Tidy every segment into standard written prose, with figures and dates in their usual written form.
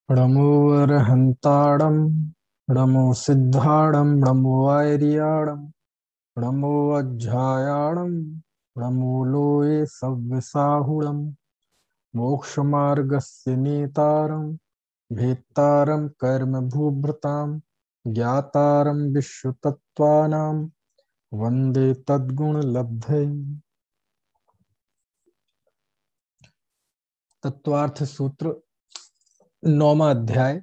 नमो अरहंताणं नमो सिद्धाणं नमो वैरियाणं नमो अज्झायाणं नमो लोये सव्यसाहुणं मोक्षमार्गस्य नेतारं भेत्तारं कर्मभूभृतां ज्ञातारं विश्वतत्त्वानां वन्दे तद्गुणलब्धये। तत्वार्थ सूत्र 9वां अध्याय,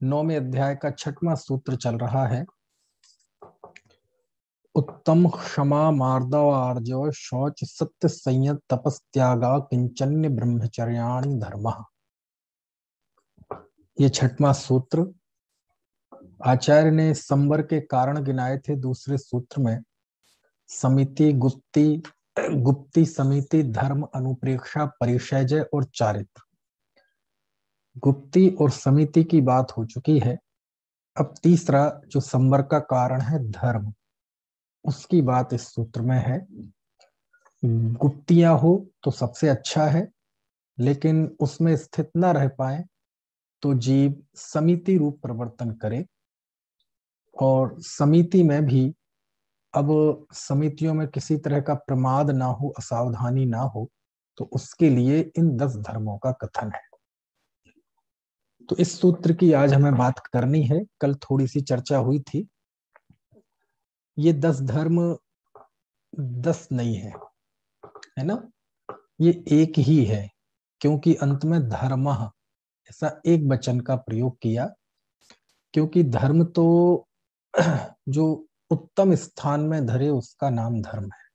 9वें अध्याय का 6वां सूत्र चल रहा है। उत्तम क्षमा मार्दव आर्जव शौच सत्य संयत तपस्त्यागा किंचन्य ब्रह्मचर्याणि धर्मः। ये 6वां सूत्र आचार्य ने संवर के कारण गिनाए थे। दूसरे सूत्र में समिति, गुप्ती, समिति, धर्म, अनुप्रेक्षा, परिषयजय और चारित्र, गुप्ती और समिति की बात हो चुकी है। अब तीसरा जो संवर का कारण है धर्म, उसकी बात इस सूत्र में है। गुप्तियां हो तो सबसे अच्छा है, लेकिन उसमें स्थित न रह पाए तो जीव समिति रूप प्रवर्तन करे। और समिति में भी अब समितियों में किसी तरह का प्रमाद ना हो, असावधानी ना हो, तो उसके लिए इन 10 धर्मों का कथन है। तो इस सूत्र की आज हमें बात करनी है। कल थोड़ी सी चर्चा हुई थी। ये 10 धर्म 10 नहीं है ना, ये एक ही है, क्योंकि अंत में धर्मः ऐसा एक वचन का प्रयोग किया, क्योंकि धर्म तो जो उत्तम स्थान में धरे उसका नाम धर्म है।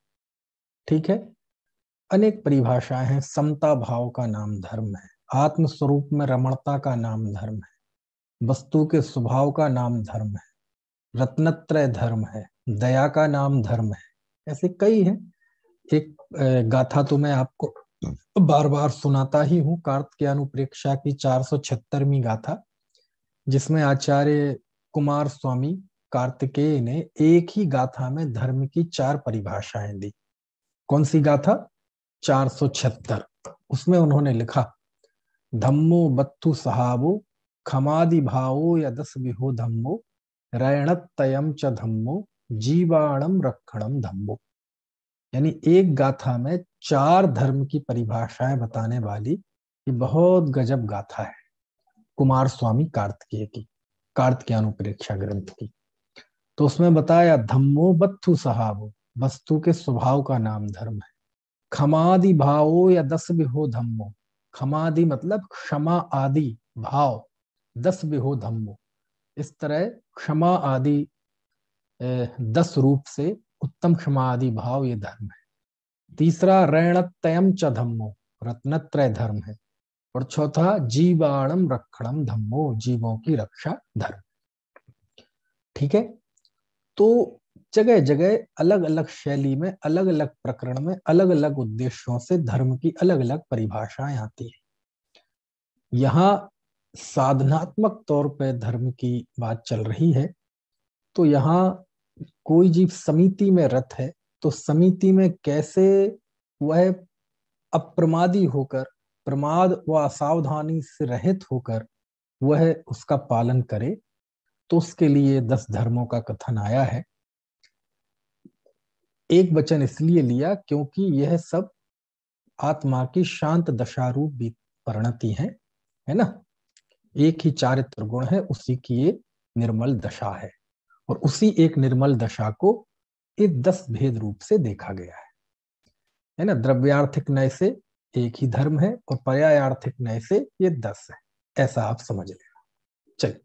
ठीक है, अनेक परिभाषाएं हैं। समता भाव का नाम धर्म है, आत्म स्वरूप में रमणता का नाम धर्म है, वस्तु के स्वभाव का नाम धर्म है, रत्नत्रय धर्म है, दया का नाम धर्म है। ऐसे कई हैं। एक गाथा तो मैं आपको बार बार सुनाता ही हूँ, कार्तिकेयानुप्रेक्षा की 476वीं गाथा, जिसमें आचार्य कुमार स्वामी कार्तिकेय ने एक ही गाथा में धर्म की 4 परिभाषाएं दी। कौन सी गाथा? 476। उसमें उन्होंने लिखा, धम्मो बत्थु सहावो खमादि भावो यदस विहो धम्मो रैणत्तयम च धम्मो जीवाणम रक्षणम धम्मो। यानी एक गाथा में 4 धर्म की परिभाषाएं बताने वाली ये बहुत गजब गाथा है कुमार स्वामी कार्तिकेय की, कार्तिकेयानुप्रेक्षा ग्रंथ की। तो उसमें बताया, धम्मो बत्थु सहावो, वस्तु के स्वभाव का नाम धर्म है। खमादि भावो या 10 विहो धम्मो, खमादि मतलब क्षमा आदि भाव, 10 विहो धम्मो, इस तरह क्षमा आदि 10 रूप से उत्तम क्षमा आदि भाव ये धर्म है। तीसरा ऋणत्रयम च धम्मो, रत्नत्रय धर्म है। और चौथा जीवाणम रक्षणम धम्मो, जीवों की रक्षा धर्म। ठीक है, तो जगह जगह अलग अलग शैली में, अलग अलग प्रकरण में, अलग अलग उद्देश्यों से धर्म की अलग अलग परिभाषाएं आती है। यहाँ साधनात्मक तौर पर धर्म की बात चल रही है। तो यहाँ कोई जीव समिति में रत है, तो समिति में कैसे वह अप्रमादी होकर, प्रमाद व असावधानी से रहित होकर वह उसका पालन करे, तो उसके लिए 10 धर्मों का कथन आया है। एक वचन इसलिए लिया क्योंकि यह सब आत्मा की शांत दशा रूप परिणति है ना। एक ही चारित्र गुण है, उसी की ये निर्मल दशा है, और उसी एक निर्मल दशा को ये 10 भेद रूप से देखा गया है ना। द्रव्यार्थिक नय से एक ही धर्म है, और पर्यायार्थिक नय से ये 10 है, ऐसा आप समझ लेना। चलिए,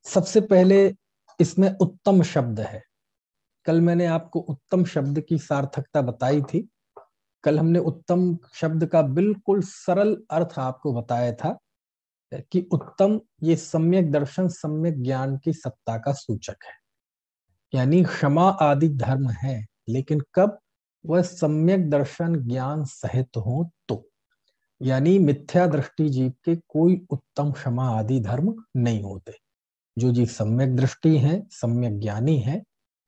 सबसे पहले इसमें उत्तम शब्द है। कल मैंने आपको उत्तम शब्द की सार्थकता बताई थी। कल हमने उत्तम शब्द का बिल्कुल सरल अर्थ आपको बताया था कि उत्तम ये सम्यक दर्शन, सम्यक ज्ञान की सत्ता का सूचक है। यानी क्षमा आदि धर्म है, लेकिन कब वह सम्यक दर्शन ज्ञान सहित हो तो। यानी मिथ्या दृष्टि जीव के कोई उत्तम क्षमा आदि धर्म नहीं होते। जो जीव सम्यक दृष्टि है, सम्यक ज्ञानी है,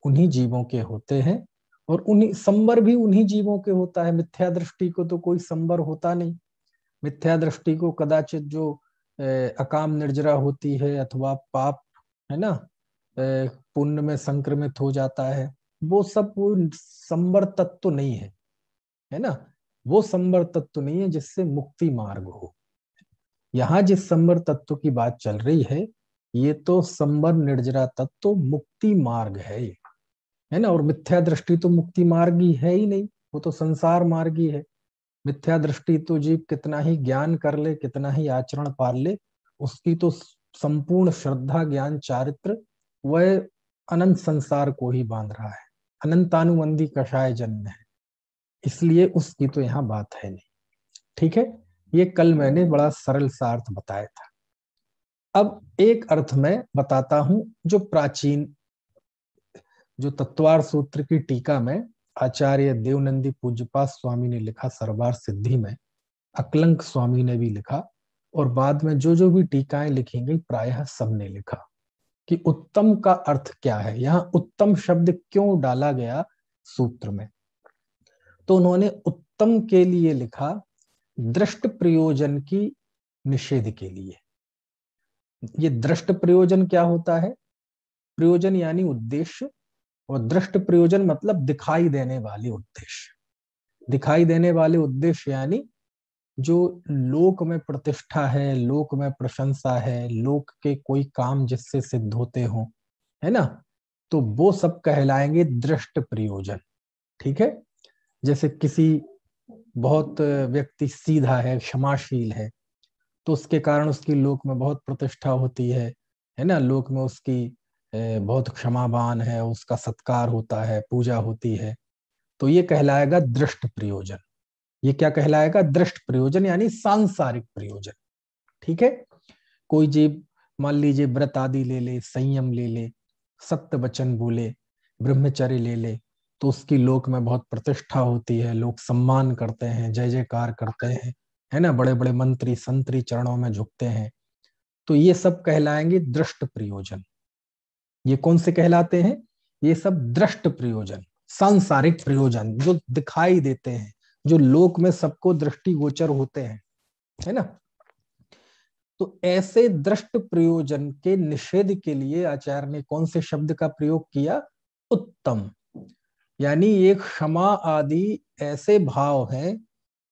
उन्हीं जीवों के होते हैं, और उन्हीं संबर भी उन्हीं जीवों के होता है। मिथ्या दृष्टि को तो कोई संबर होता नहीं। मिथ्या दृष्टि को कदाचित जो अकाम निर्जरा होती है अथवा पाप है ना, पुण्य में संक्रमित हो जाता है, वो सब वो संबर तत्व नहीं है, है ना। वो संबर तत्व नहीं है जिससे मुक्ति मार्ग हो। यहाँ जिस संबर तत्व की बात चल रही है तो संबर निर्जरा तत्व मुक्ति मार्ग है ना। और मिथ्या दृष्टि तो मुक्ति मार्ग ही है ही नहीं, वो तो संसार मार्ग ही है। मिथ्या दृष्टि तो जीव कितना ही ज्ञान कर ले, कितना ही आचरण पाल ले, उसकी तो संपूर्ण श्रद्धा ज्ञान चारित्र वह अनंत संसार को ही बांध रहा है, अनंतानुबंधी कषाय जन्य है, इसलिए उसकी तो यहाँ बात है नहीं। ठीक है, ये कल मैंने बड़ा सरल सा अर्थ बताया था। अब एक अर्थ में बताता हूं जो प्राचीन, जो तत्वार सूत्र की टीका में आचार्य देवनंदी पूज्यपाद स्वामी ने लिखा, सरबार सिद्धि में अकलंक स्वामी ने भी लिखा, और बाद में जो जो भी टीकाएं लिखी गई प्रायः सबने लिखा कि उत्तम का अर्थ क्या है, यहाँ उत्तम शब्द क्यों डाला गया सूत्र में। तो उन्होंने उत्तम के लिए लिखा दृष्ट प्रयोजन की निषेध के लिए। ये दृष्ट प्रयोजन क्या होता है? प्रयोजन यानी उद्देश्य, और दृष्ट प्रयोजन मतलब दिखाई देने वाले उद्देश्य। दिखाई देने वाले उद्देश्य यानी जो लोक में प्रतिष्ठा है, लोक में प्रशंसा है, लोक के कोई काम जिससे सिद्ध होते हो, है ना, तो वो सब कहलाएंगे दृष्ट प्रयोजन। ठीक है, जैसे किसी बहुत व्यक्ति सीधा है, क्षमाशील है, तो उसके कारण उसकी लोक में बहुत प्रतिष्ठा होती है ना, लोक में उसकी बहुत क्षमावान है, उसका सत्कार होता है, पूजा होती है, तो ये कहलाएगा दृष्ट प्रयोजन। ये क्या कहलाएगा? दृष्ट प्रयोजन यानी सांसारिक प्रयोजन। ठीक है, कोई जीव मान लीजिए व्रत आदि ले ले, संयम ले ले, सत्य वचन बोले, ब्रह्मचर्य ले ले, तो उसकी लोक में बहुत प्रतिष्ठा होती है, लोग सम्मान करते हैं, जय जयकार करते हैं, है ना, बड़े बड़े मंत्री संतरी चरणों में झुकते हैं। तो ये सब कहलाएंगे दृष्ट प्रयोजन। ये कौन से कहलाते हैं? ये सब दृष्ट प्रयोजन, सांसारिक प्रयोजन जो दिखाई देते हैं, जो लोक में सबको दृष्टिगोचर होते हैं, है ना। तो ऐसे दृष्ट प्रयोजन के निषेध के लिए आचार्य ने कौन से शब्द का प्रयोग किया? उत्तम। यानी ये क्षमा आदि ऐसे भाव हैं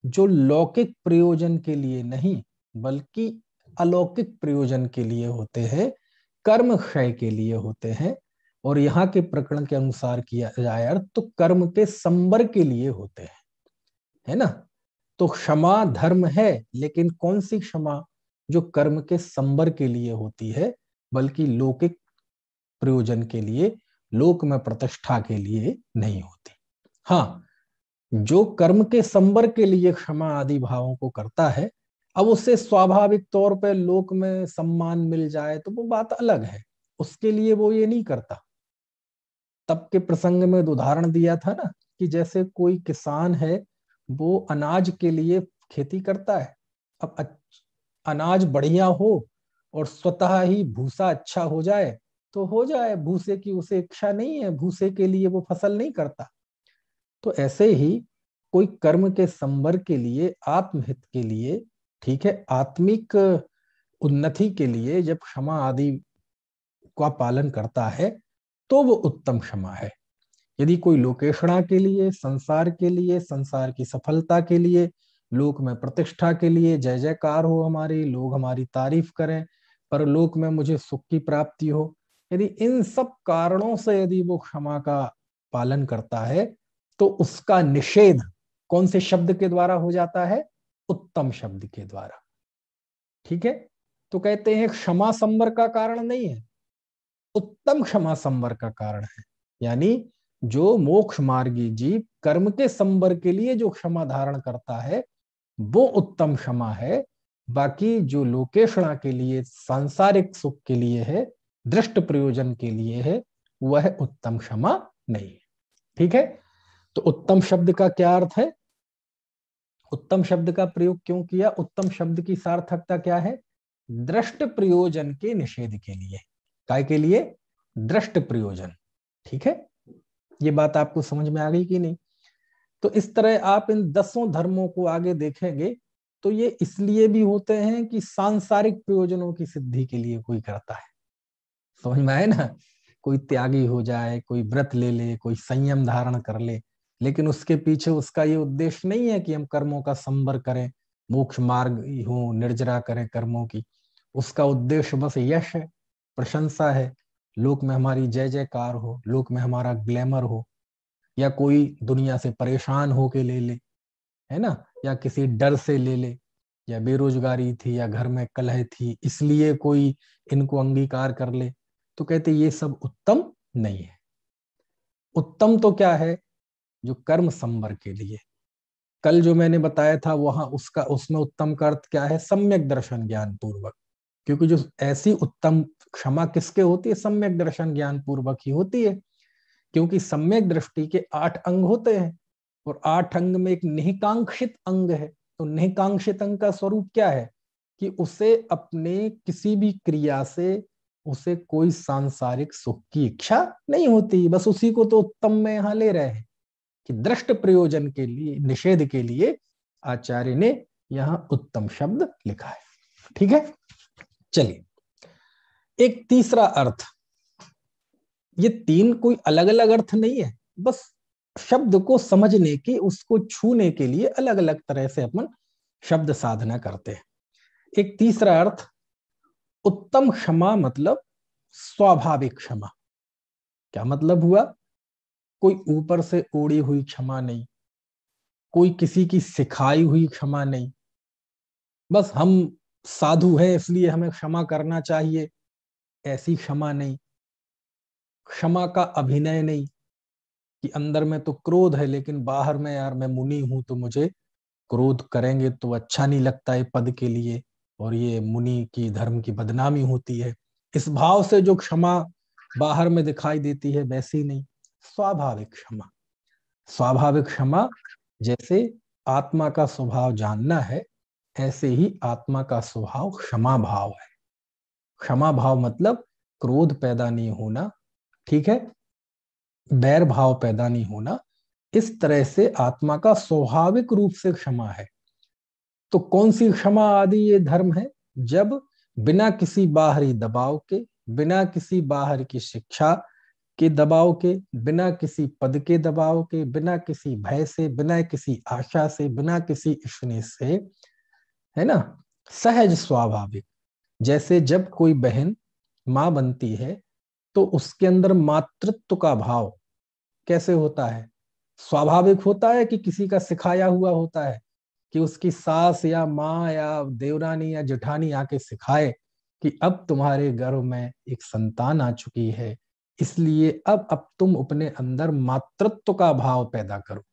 जो लौकिक प्रयोजन के लिए नहीं बल्कि अलौकिक प्रयोजन के लिए होते हैं, कर्म क्षय के लिए होते हैं, और यहाँ के प्रकरण के अनुसार किया जाए अर्थ तो कर्म के संबर के लिए होते हैं, है ना। तो क्षमा धर्म है, लेकिन कौन सी क्षमा? जो कर्म के संबर के लिए होती है, बल्कि लौकिक प्रयोजन के लिए, लोक में प्रतिष्ठा के लिए नहीं होती। हाँ, जो कर्म के संबर के लिए क्षमा आदि भावों को करता है, अब उससे स्वाभाविक तौर पर लोक में सम्मान मिल जाए तो वो बात अलग है, उसके लिए वो ये नहीं करता। तब के प्रसंग में उदाहरण दिया था ना कि जैसे कोई किसान है, वो अनाज के लिए खेती करता है। अब अनाज बढ़िया हो और स्वतः ही भूसा अच्छा हो जाए तो हो जाए, भूसे की उसे इच्छा नहीं है, भूसे के लिए वो फसल नहीं करता। तो ऐसे ही कोई कर्म के संबर के लिए, आत्महित के लिए, ठीक है, आत्मिक उन्नति के लिए जब क्षमा आदि का पालन करता है तो वो उत्तम क्षमा है। यदि कोई लोकेशणा के लिए, संसार के लिए, संसार की सफलता के लिए, लोक में प्रतिष्ठा के लिए, जय जयकार हो हमारी, लोग हमारी तारीफ करें, परलोक में मुझे सुख की प्राप्ति हो, यदि इन सब कारणों से यदि वो क्षमा का पालन करता है तो उसका निषेध कौन से शब्द के द्वारा हो जाता है? उत्तम शब्द के द्वारा। ठीक है, तो कहते हैं क्षमा संवर का कारण नहीं है, उत्तम क्षमा संवर का कारण है। यानी जो मोक्ष मार्गी जीव कर्म के संवर के लिए जो क्षमा धारण करता है वो उत्तम क्षमा है। बाकी जो लोकेशणा के लिए, सांसारिक सुख के लिए है, दृष्ट प्रयोजन के लिए है, वह उत्तम क्षमा नहीं है। ठीक है, तो उत्तम शब्द का क्या अर्थ है? उत्तम शब्द का प्रयोग क्यों किया? उत्तम शब्द की सार्थकता क्या है? दृष्ट प्रयोजन के निषेध के लिए। काय के लिए? दृष्ट प्रयोजन। ठीक है, ये बात आपको समझ में आ गई कि नहीं? तो इस तरह आप इन 10 धर्मों को आगे देखेंगे तो ये इसलिए भी होते हैं कि सांसारिक प्रयोजनों की सिद्धि के लिए कोई करता है। समझ में आए ना? कोई त्यागी हो जाए, कोई व्रत ले ले, कोई संयम धारण कर ले, लेकिन उसके पीछे उसका ये उद्देश्य नहीं है कि हम कर्मों का संवर करें, मोक्ष मार्ग हो, निर्जरा करें कर्मों की। उसका उद्देश्य बस यश है, प्रशंसा है, लोक में हमारी जय जयकार हो, लोक में हमारा ग्लैमर हो, या कोई दुनिया से परेशान होके ले ले, है ना, या किसी डर से ले ले, या बेरोजगारी थी या घर में कलह थी इसलिए कोई इनको अंगीकार कर ले। तो कहते ये सब उत्तम नहीं है। उत्तम तो क्या है? जो कर्म संवर के लिए, कल जो मैंने बताया था वहां उसका, उसमें उत्तम का अर्थ क्या है? सम्यक दर्शन ज्ञान पूर्वक। क्योंकि जो ऐसी उत्तम क्षमा किसके होती है? सम्यक दर्शन ज्ञान पूर्वक ही होती है। क्योंकि सम्यक दृष्टि के 8 अंग होते हैं, और 8 अंग में एक निहिकांक्षित अंग है। तो निहिकांक्षित अंग का स्वरूप क्या है? कि उसे अपने किसी भी क्रिया से उसे कोई सांसारिक सुख की इच्छा नहीं होती। बस उसी को तो उत्तम में यहां ले रहे हैं कि दृष्ट प्रयोजन के लिए, निषेध के लिए आचार्य ने यहां उत्तम शब्द लिखा है। ठीक है, चलिए एक तीसरा अर्थ। ये 3 कोई अलग अलग अर्थ नहीं है, बस शब्द को समझने की, उसको छूने के लिए अलग अलग तरह से अपन शब्द साधना करते हैं। एक तीसरा अर्थ, उत्तम क्षमा मतलब स्वाभाविक क्षमा। क्या मतलब हुआ? कोई ऊपर से ओढ़ी हुई क्षमा नहीं, कोई किसी की सिखाई हुई क्षमा नहीं, बस हम साधु हैं इसलिए हमें क्षमा करना चाहिए, ऐसी क्षमा नहीं। क्षमा का अभिनय नहीं, कि अंदर में तो क्रोध है लेकिन बाहर में यार मैं मुनि हूं तो मुझे क्रोध करेंगे तो अच्छा नहीं लगता है पद के लिए, और ये मुनि की धर्म की बदनामी होती है। इस भाव से जो क्षमा बाहर में दिखाई देती है वैसी नहीं। स्वाभाविक क्षमा। स्वाभाविक क्षमा, जैसे आत्मा का स्वभाव जानना है, ऐसे ही आत्मा का स्वभाव क्षमा भाव है। क्षमा भाव मतलब क्रोध पैदा नहीं होना, ठीक है, बैर भाव पैदा नहीं होना। इस तरह से आत्मा का स्वाभाविक रूप से क्षमा है। तो कौन सी क्षमा आदि ये धर्म है? जब बिना किसी बाहरी दबाव के, बिना किसी बाहर की शिक्षा के दबाव के, बिना किसी पद के दबाव के, बिना किसी भय से, बिना किसी आशा से, बिना किसी स्नेह से, है ना, सहज स्वाभाविक। जैसे जब कोई बहन मां बनती है तो उसके अंदर मातृत्व का भाव कैसे होता है? स्वाभाविक होता है कि किसी का सिखाया हुआ होता है? कि उसकी सास या माँ या देवरानी या जेठानी आके सिखाए कि अब तुम्हारे गर्भ में एक संतान आ चुकी है, इसलिए अब तुम अपने अंदर मातृत्व का भाव पैदा करो।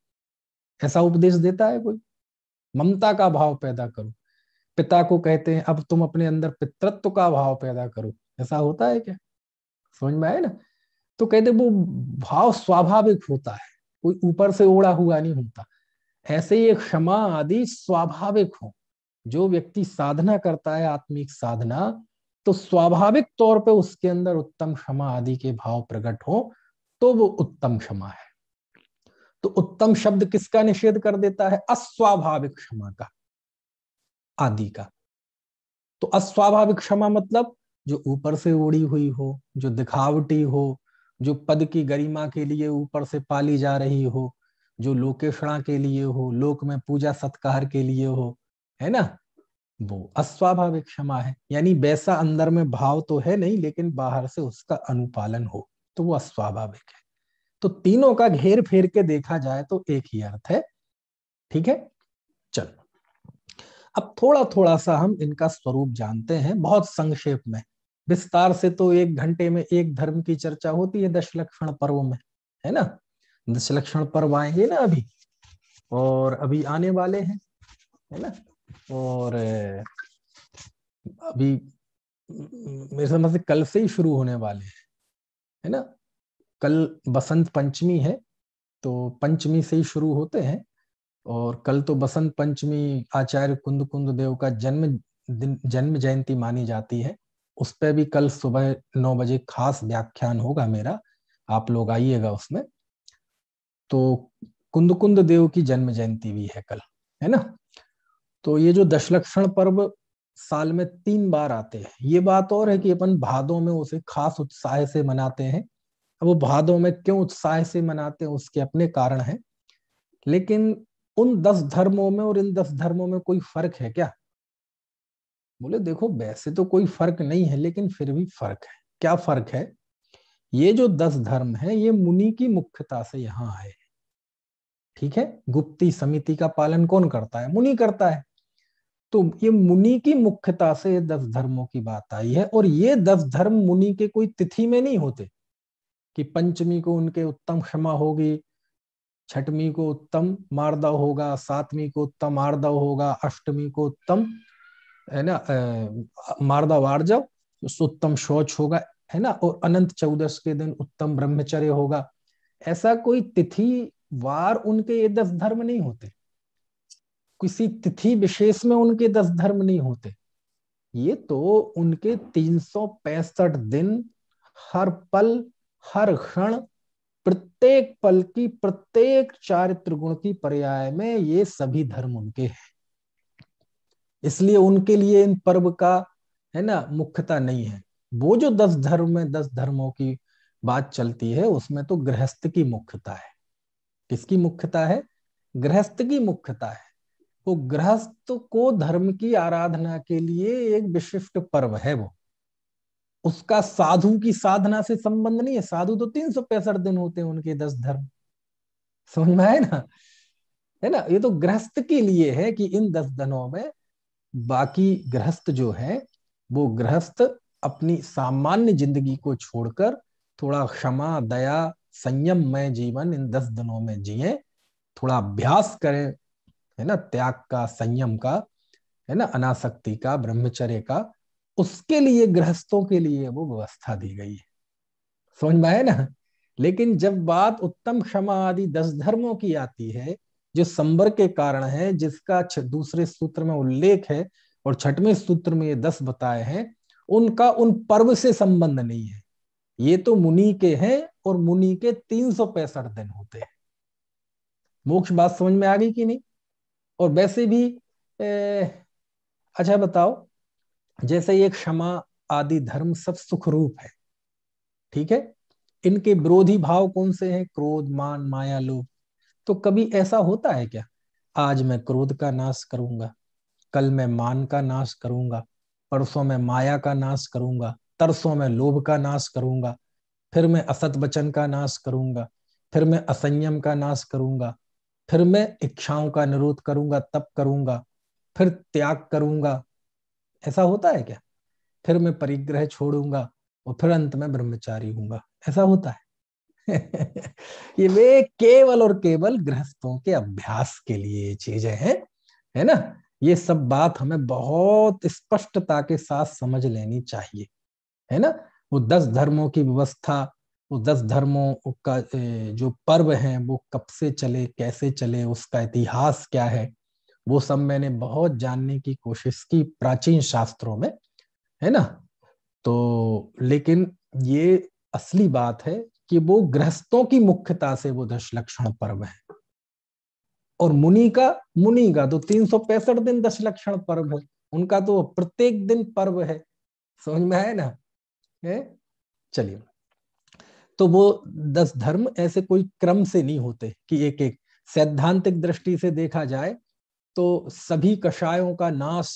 ऐसा उपदेश देता है कोई? ममता का भाव पैदा करो। पिता को कहते हैं अब तुम अपने अंदर पितृत्व का भाव पैदा करो। ऐसा होता है क्या? समझ में आए ना? तो कहते वो भाव स्वाभाविक होता है, कोई ऊपर से ओढ़ा हुआ नहीं होता। ऐसे ही क्षमा आदि स्वाभाविक हो। जो व्यक्ति साधना करता है, आत्मिक साधना, तो स्वाभाविक तौर पे उसके अंदर उत्तम क्षमा आदि के भाव प्रकट हो, तो वो उत्तम क्षमा है। तो उत्तम शब्द किसका निषेध कर देता है? अस्वाभाविक क्षमा का, आदि का। तो अस्वाभाविक क्षमा मतलब जो ऊपर से ओढ़ी हुई हो, जो दिखावटी हो, जो पद की गरिमा के लिए ऊपर से पाली जा रही हो, जो लोकेशणा के लिए हो, लोक में पूजा सत्कार के लिए हो, है ना, वो अस्वाभाविक क्षमा है। यानी वैसा अंदर में भाव तो है नहीं लेकिन बाहर से उसका अनुपालन हो, तो वो अस्वाभाविक है। तो तीनों का घेर फेर के देखा जाए तो एक ही अर्थ है। ठीक है, चलो अब थोड़ा थोड़ा सा हम इनका स्वरूप जानते हैं, बहुत संक्षेप में। विस्तार से तो 1 घंटे में एक धर्म की चर्चा होती है दशलक्षण पर्व में, है ना। दशलक्षण पर्व आएंगे ना अभी, और अभी आने वाले हैं, है ना। और अभी मेरे समझ से कल से ही शुरू होने वाले हैं, है ना। कल बसंत पंचमी है, तो पंचमी से ही शुरू होते हैं। और कल तो बसंत पंचमी आचार्य कुंद कुंद देव का जन्म जयंती मानी जाती है। उस पर भी कल सुबह 9 बजे खास व्याख्यान होगा मेरा, आप लोग आइएगा उसमें। तो कुंद देव की जन्म जयंती भी है कल, है ना। तो ये जो दशलक्षण पर्व साल में 3 बार आते हैं, ये बात और है कि अपन भादों में उसे खास उत्साह से मनाते हैं। अब वो भादों में क्यों उत्साह से मनाते हैं उसके अपने कारण हैं, लेकिन उन 10 धर्मों में और इन 10 धर्मों में कोई फर्क है क्या? बोले देखो वैसे तो कोई फर्क नहीं है, लेकिन फिर भी फर्क है। क्या फर्क है? ये जो 10 धर्म है ये मुनि की मुख्यता से यहाँ आए। ठीक है, गुप्ती समिति का पालन कौन करता है? मुनि करता है। तो ये मुनि की मुख्यता से 10 धर्मों की बात आई है, और ये 10 धर्म मुनि के कोई तिथि में नहीं होते कि पंचमी को उनके उत्तम क्षमा होगी, छठवीं को उत्तम मारदव होगा, सातवीं को उत्तम आर्दव होगा, अष्टमी को उत्तम, है ना, मारदव आर्जव, उत्तम शौच होगा, है ना, और अनंत चौदस के दिन उत्तम ब्रह्मचर्य होगा। ऐसा कोई तिथि वार उनके ये 10 धर्म नहीं होते, किसी तिथि विशेष में उनके 10 धर्म नहीं होते। ये तो उनके 365 दिन, हर पल, हर क्षण, प्रत्येक पल की प्रत्येक चारित्र गुण की पर्याय में ये सभी धर्म उनके हैं। इसलिए उनके लिए इन पर्व का, है ना, मुख्यता नहीं है। वो जो 10 धर्म में 10 धर्मों की बात चलती है उसमें तो गृहस्थ की मुख्यता है। किसकी मुख्यता है? गृहस्थ की मुख्यता है। वो गृहस्थ को धर्म की आराधना के लिए एक विशिष्ट पर्व है वो। उसका साधु की साधना से संबंध नहीं है। साधु तो 365 दिन होते हैं उनके 10 धर्म, समझ में आए ना, है ना। ये तो गृहस्थ के लिए है कि इन 10 दिनों में बाकी गृहस्थ जो है वो गृहस्थ अपनी सामान्य जिंदगी को छोड़कर थोड़ा क्षमा, दया, संयम में जीवन इन 10 दिनों में जिए, थोड़ा अभ्यास करें, है ना, त्याग का, संयम का, है ना, अनासक्ति का, ब्रह्मचर्य का। उसके लिए गृहस्थों के लिए वो व्यवस्था दी गई है, समझ में आया ना। लेकिन जब बात उत्तम क्षमा आदि 10 धर्मों की आती है, जो संबर के कारण है, जिसका दूसरे सूत्र में उल्लेख है और छठवें सूत्र में ये 10 बताए हैं, उनका उन पर्व से संबंध नहीं है। ये तो मुनि के हैं, और मुनि के 365 दिन होते हैं। मोक्ष बात समझ में आ गई कि नहीं? और वैसे भी अच्छा बताओ, जैसे ये क्षमा आदि धर्म सब सुख रूप है, ठीक है, इनके विरोधी भाव कौन से हैं? क्रोध, मान, माया, लोभ। तो कभी ऐसा होता है क्या, आज मैं क्रोध का नाश करूंगा, कल मैं मान का नाश करूंगा, परसों मैं माया का नाश करूंगा, तरसों मैं लोभ का नाश करूंगा, फिर मैं असत वचन का नाश करूंगा, फिर मैं असंयम का नाश करूंगा, फिर मैं इच्छाओं का निरोध करूंगा, तप करूंगा, फिर त्याग करूंगा? ऐसा होता है क्या? फिर मैं परिग्रह छोड़ूंगा, और फिर अंत में ब्रह्मचारी हूंगा? ऐसा होता है? ये वे केवल और केवल गृहस्थों के अभ्यास के लिए चीजें हैं, है ना। ये सब बात हमें बहुत स्पष्टता के साथ समझ लेनी चाहिए, है ना। वो 10 धर्मों की व्यवस्था, वो 10 धर्मों का जो पर्व है वो कब से चले, कैसे चले, उसका इतिहास क्या है, वो सब मैंने बहुत जानने की कोशिश की प्राचीन शास्त्रों में, है ना। तो लेकिन ये असली बात है कि वो गृहस्थों की मुख्यता से वो 10 लक्षण पर्व है, और मुनि का तो 365 दिन 10 लक्षण पर्व है। उनका तो प्रत्येक दिन पर्व है, समझ में आया ना है। चलिए, तो वो 10 धर्म ऐसे कोई क्रम से नहीं होते कि एक एक, सैद्धांतिक दृष्टि से देखा जाए तो सभी कषायों का नाश,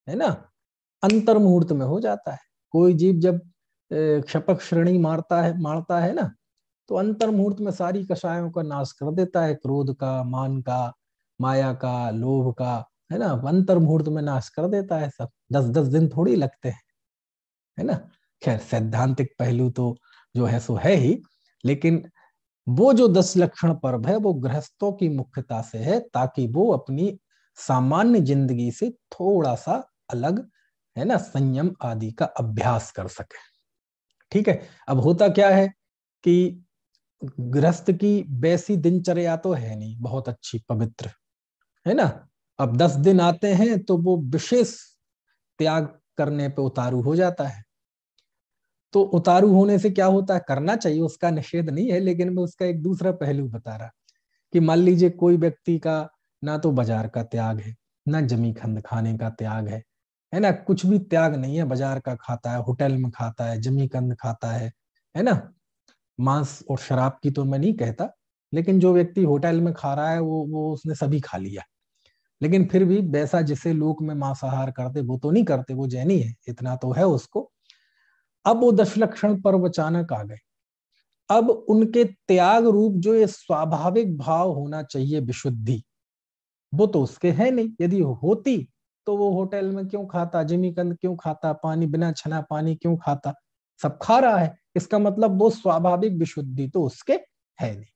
है ना, अंतर मुहूर्त में हो जाता है। कोई जीव जब क्षपक श्रेणी मारता है ना, तो अंतर मुहूर्त में सारी कषायों का नाश कर देता है, क्रोध का, मान का, माया का, लोभ का, है ना, अंतर मुहूर्त में नाश कर देता है सब। 10-10 दिन थोड़ी लगते हैं, है ना। खैर सैद्धांतिक पहलू तो जो है सो है ही, लेकिन वो जो 10 लक्षण पर्व है वो गृहस्थों की मुख्यता से है, ताकि वो अपनी सामान्य जिंदगी से थोड़ा सा अलग, है ना, संयम आदि का अभ्यास कर सके। ठीक है। अब होता क्या है कि गृहस्थ की वैसी दिनचर्या तो है नहीं बहुत अच्छी पवित्र, है ना। अब 10 दिन आते हैं तो वो विशेष त्याग करने पे उतारू हो जाता है। तो उतारू होने से क्या होता है, करना चाहिए, उसका निषेध नहीं है, लेकिन मैं उसका एक दूसरा पहलू बता रहा। कि मान लीजिए कोई व्यक्ति का ना तो बाजार का त्याग है, ना जमी खंड खाने का त्याग है ना, कुछ भी त्याग नहीं है, बाजार का खाता है, होटल में खाता है, जमी कंद खाता है ना। मांस और शराब की तो मैं नहीं कहता, लेकिन जो व्यक्ति होटल में खा रहा है वो उसने सभी खा लिया, लेकिन फिर भी वैसा जिसे लोक में मांसाहार करते वो तो नहीं करते, वो जैनी है, इतना तो है उसको। अब वो दशलक्षण पर्व अचानक आ गए। अब उनके त्याग रूप जो ये स्वाभाविक भाव होना चाहिए विशुद्धि, वो तो उसके है नहीं। यदि होती तो वो होटल में क्यों खाता, जिमीकंद क्यों खाता, पानी बिना छना पानी क्यों खाता, सब खा रहा है, इसका मतलब वो स्वाभाविक विशुद्धि तो उसके है नहीं।